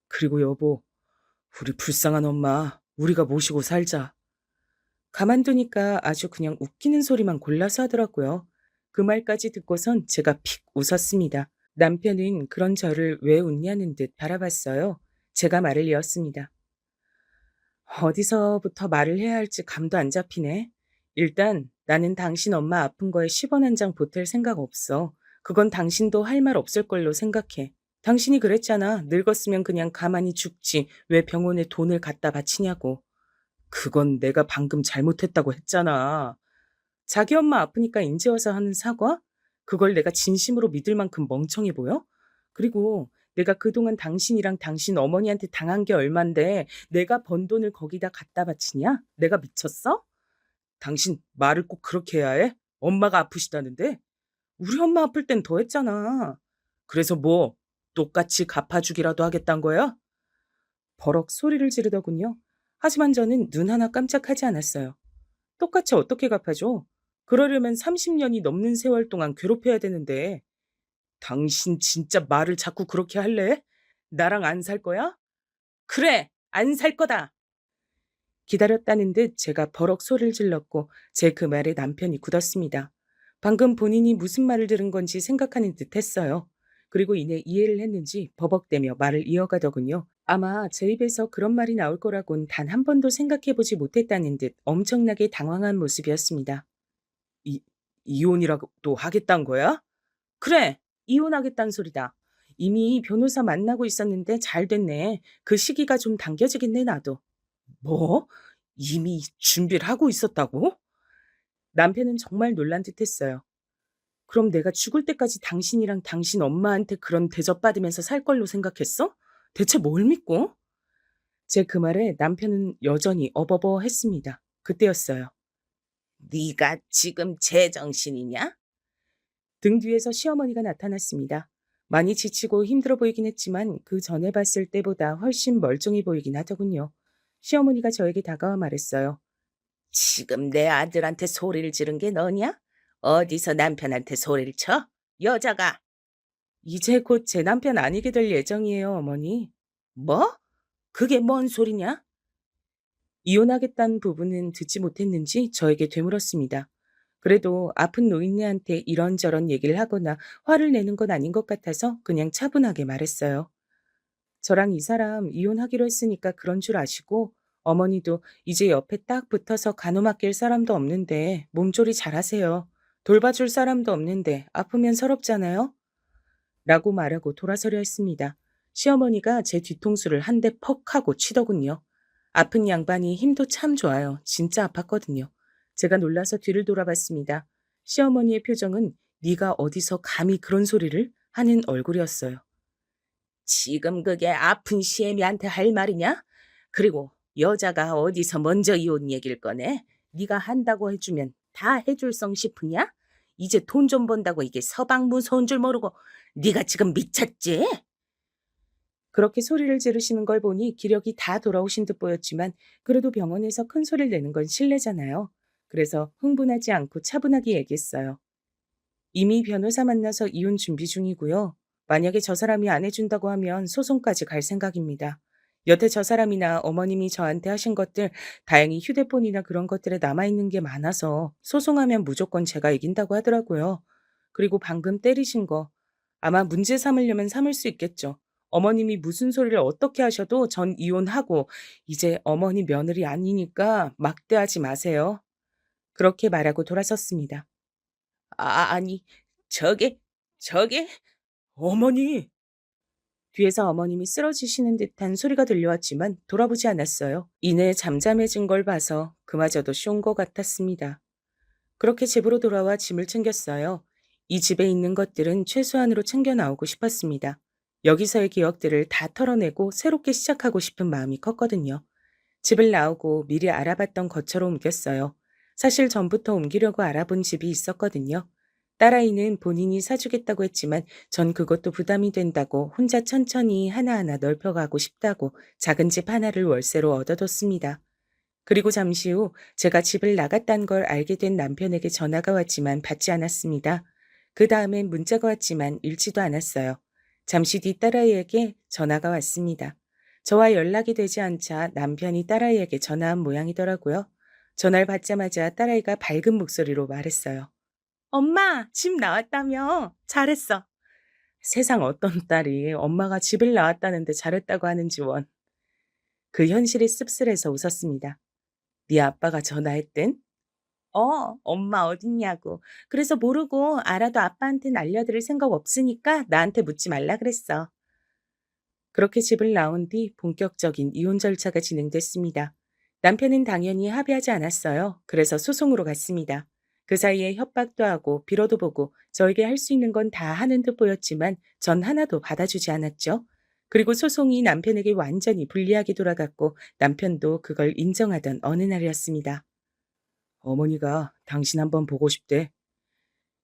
그리고 여보, 우리 불쌍한 엄마, 우리가 모시고 살자. 가만두니까 아주 그냥 웃기는 소리만 골라서 하더라고요. 그 말까지 듣고선 제가 픽 웃었습니다. 남편은 그런 저를 왜 웃냐는 듯 바라봤어요. 제가 말을 이었습니다. 어디서부터 말을 해야 할지 감도 안 잡히네. 일단 나는 당신 엄마 아픈 거에 10원 한 장 보탤 생각 없어. 그건 당신도 할 말 없을 걸로 생각해. 당신이 그랬잖아. 늙었으면 그냥 가만히 죽지. 왜 병원에 돈을 갖다 바치냐고. 그건 내가 방금 잘못했다고 했잖아. 자기 엄마 아프니까 인제 와서 하는 사과? 그걸 내가 진심으로 믿을 만큼 멍청해 보여? 그리고 내가 그동안 당신이랑 당신 어머니한테 당한 게 얼만데 내가 번 돈을 거기다 갖다 바치냐? 내가 미쳤어? 당신 말을 꼭 그렇게 해야 해? 엄마가 아프시다는데? 우리 엄마 아플 땐 더 했잖아. 그래서 뭐 똑같이 갚아주기라도 하겠단 거야? 버럭 소리를 지르더군요. 하지만 저는 눈 하나 깜짝하지 않았어요. 똑같이 어떻게 갚아줘? 그러려면 30년이 넘는 세월 동안 괴롭혀야 되는데. 당신 진짜 말을 자꾸 그렇게 할래? 나랑 안 살 거야? 그래, 안 살 거다. 기다렸다는 듯 제가 버럭 소리를 질렀고 제 그 말에 남편이 굳었습니다. 방금 본인이 무슨 말을 들은 건지 생각하는 듯 했어요. 그리고 이내 이해를 했는지 버벅대며 말을 이어가더군요. 아마 제 입에서 그런 말이 나올 거라곤 단 한 번도 생각해보지 못했다는 듯 엄청나게 당황한 모습이었습니다. 이, 이혼이라도 하겠단 거야? 그래, 이혼하겠다는 소리다. 이미 변호사 만나고 있었는데 잘 됐네. 그 시기가 좀 당겨지긴 해, 나도. 뭐? 이미 준비를 하고 있었다고? 남편은 정말 놀란 듯 했어요. 그럼 내가 죽을 때까지 당신이랑 당신 엄마한테 그런 대접받으면서 살 걸로 생각했어? 대체 뭘 믿고? 제 그 말에 남편은 여전히 어버버 했습니다. 그때였어요. 네가 지금 제정신이냐? 등 뒤에서 시어머니가 나타났습니다. 많이 지치고 힘들어 보이긴 했지만 그 전에 봤을 때보다 훨씬 멀쩡해 보이긴 하더군요. 시어머니가 저에게 다가와 말했어요. 지금 내 아들한테 소리를 지른 게 너냐? 어디서 남편한테 소리를 쳐? 여자가. 이제 곧 제 남편 아니게 될 예정이에요, 어머니. 뭐? 그게 뭔 소리냐? 이혼하겠다는 부분은 듣지 못했는지 저에게 되물었습니다. 그래도 아픈 노인네한테 이런저런 얘기를 하거나 화를 내는 건 아닌 것 같아서 그냥 차분하게 말했어요. 저랑 이 사람 이혼하기로 했으니까 그런 줄 아시고 어머니도 이제 옆에 딱 붙어서 가노맡길 사람도 없는데 몸조리 잘하세요. 돌봐줄 사람도 없는데 아프면 서럽잖아요. 라고 말하고 돌아서려 했습니다. 시어머니가 제 뒤통수를 한 대 퍽 하고 치더군요. 아픈 양반이 힘도 참 좋아요. 진짜 아팠거든요. 제가 놀라서 뒤를 돌아봤습니다. 시어머니의 표정은 네가 어디서 감히 그런 소리를 하는 얼굴이었어요. 지금 그게 아픈 시애미한테 할 말이냐? 그리고 여자가 어디서 먼저 이혼 얘기를 꺼내? 네가 한다고 해주면 다 해줄 성 싶으냐? 이제 돈 좀 번다고 이게 서방 무서운 줄 모르고 네가 지금 미쳤지? 그렇게 소리를 지르시는 걸 보니 기력이 다 돌아오신 듯 보였지만 그래도 병원에서 큰 소리를 내는 건 실례잖아요. 그래서 흥분하지 않고 차분하게 얘기했어요. 이미 변호사 만나서 이혼 준비 중이고요. 만약에 저 사람이 안 해준다고 하면 소송까지 갈 생각입니다. 여태 저 사람이나 어머님이 저한테 하신 것들 다행히 휴대폰이나 그런 것들에 남아있는 게 많아서 소송하면 무조건 제가 이긴다고 하더라고요. 그리고 방금 때리신 거 아마 문제 삼으려면 삼을 수 있겠죠. 어머님이 무슨 소리를 어떻게 하셔도 전 이혼하고 이제 어머니 며느리 아니니까 막대하지 마세요. 그렇게 말하고 돌아섰습니다. 아니, 저게, 저게, 어머니! 뒤에서 어머님이 쓰러지시는 듯한 소리가 들려왔지만 돌아보지 않았어요. 이내 잠잠해진 걸 봐서 그마저도 쇼인 것 같았습니다. 그렇게 집으로 돌아와 짐을 챙겼어요. 이 집에 있는 것들은 최소한으로 챙겨 나오고 싶었습니다. 여기서의 기억들을 다 털어내고 새롭게 시작하고 싶은 마음이 컸거든요. 집을 나오고 미리 알아봤던 것처럼 옮겼어요. 사실 전부터 옮기려고 알아본 집이 있었거든요. 딸아이는 본인이 사주겠다고 했지만 전 그것도 부담이 된다고 혼자 천천히 하나하나 넓혀가고 싶다고 작은 집 하나를 월세로 얻어뒀습니다. 그리고 잠시 후 제가 집을 나갔다는 걸 알게 된 남편에게 전화가 왔지만 받지 않았습니다. 그 다음엔 문자가 왔지만 읽지도 않았어요. 잠시 뒤 딸아이에게 전화가 왔습니다. 저와 연락이 되지 않자 남편이 딸아이에게 전화한 모양이더라고요. 전화를 받자마자 딸아이가 밝은 목소리로 말했어요. 엄마, 집 나왔다며? 잘했어. 세상 어떤 딸이 엄마가 집을 나왔다는데 잘했다고 하는지 원. 그 현실이 씁쓸해서 웃었습니다. 네 아빠가 전화했댄? 엄마 어딨냐고. 그래서 모르고 알아도 아빠한텐 알려드릴 생각 없으니까 나한테 묻지 말라 그랬어. 그렇게 집을 나온 뒤 본격적인 이혼 절차가 진행됐습니다. 남편은 당연히 합의하지 않았어요. 그래서 소송으로 갔습니다. 그 사이에 협박도 하고 빌어도 보고 저에게 할 수 있는 건 다 하는 듯 보였지만 전 하나도 받아주지 않았죠. 그리고 소송이 남편에게 완전히 불리하게 돌아갔고 남편도 그걸 인정하던 어느 날이었습니다. 어머니가 당신 한번 보고 싶대.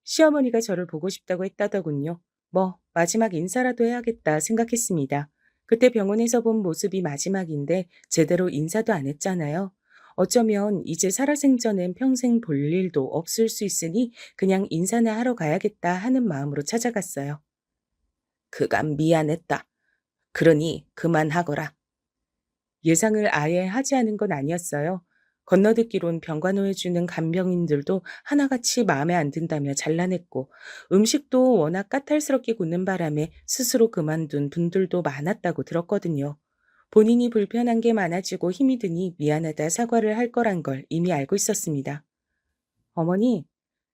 시어머니가 저를 보고 싶다고 했다더군요. 뭐 마지막 인사라도 해야겠다 생각했습니다. 그때 병원에서 본 모습이 마지막인데 제대로 인사도 안 했잖아요. 어쩌면 이제 살아생전엔 평생 볼 일도 없을 수 있으니 그냥 인사나 하러 가야겠다 하는 마음으로 찾아갔어요. 그간 미안했다. 그러니 그만하거라. 예상을 아예 하지 않은 건 아니었어요. 건너듣기론 병간호해주는 간병인들도 하나같이 마음에 안 든다며 잘라냈고 음식도 워낙 까탈스럽게 굽는 바람에 스스로 그만둔 분들도 많았다고 들었거든요. 본인이 불편한 게 많아지고 힘이 드니 미안하다 사과를 할 거란 걸 이미 알고 있었습니다. 어머니,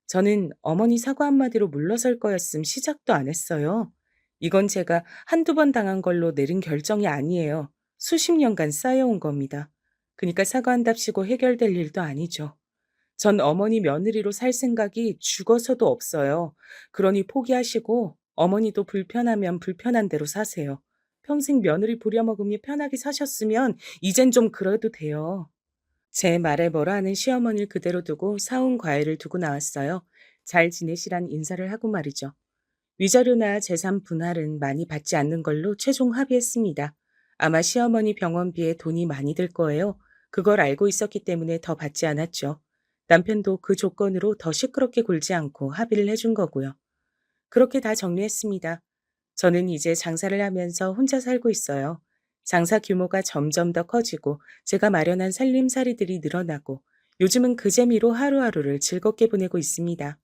저는 어머니 사과 한마디로 물러설 거였음 시작도 안 했어요. 이건 제가 한두 번 당한 걸로 내린 결정이 아니에요. 수십 년간 쌓여온 겁니다. 그러니까 사과한답시고 해결될 일도 아니죠. 전 어머니 며느리로 살 생각이 죽어서도 없어요. 그러니 포기하시고 어머니도 불편하면 불편한 대로 사세요. 평생 며느리 부려먹으며 편하게 사셨으면 이젠 좀 그래도 돼요. 제 말에 뭐라 하는 시어머니를 그대로 두고 사온 과일을 두고 나왔어요. 잘 지내시란 인사를 하고 말이죠. 위자료나 재산 분할은 많이 받지 않는 걸로 최종 합의했습니다. 아마 시어머니 병원비에 돈이 많이 들 거예요. 그걸 알고 있었기 때문에 더 받지 않았죠. 남편도 그 조건으로 더 시끄럽게 굴지 않고 합의를 해준 거고요. 그렇게 다 정리했습니다. 저는 이제 장사를 하면서 혼자 살고 있어요. 장사 규모가 점점 더 커지고 제가 마련한 살림살이들이 늘어나고 요즘은 그 재미로 하루하루를 즐겁게 보내고 있습니다.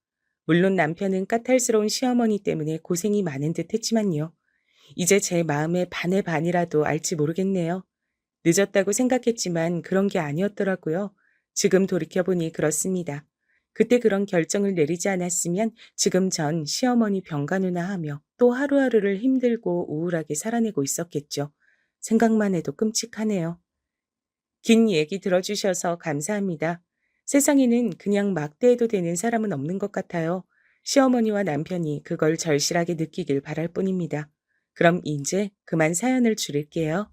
물론 남편은 까탈스러운 시어머니 때문에 고생이 많은 듯 했지만요. 이제 제 마음의 반의 반이라도 알지 모르겠네요. 늦었다고 생각했지만 그런 게 아니었더라고요. 지금 돌이켜보니 그렇습니다. 그때 그런 결정을 내리지 않았으면 지금 전 시어머니 병간호나 하며 또 하루하루를 힘들고 우울하게 살아내고 있었겠죠. 생각만 해도 끔찍하네요. 긴 얘기 들어주셔서 감사합니다. 세상에는 그냥 막대해도 되는 사람은 없는 것 같아요. 시어머니와 남편이 그걸 절실하게 느끼길 바랄 뿐입니다. 그럼 이제 그만 사연을 줄일게요.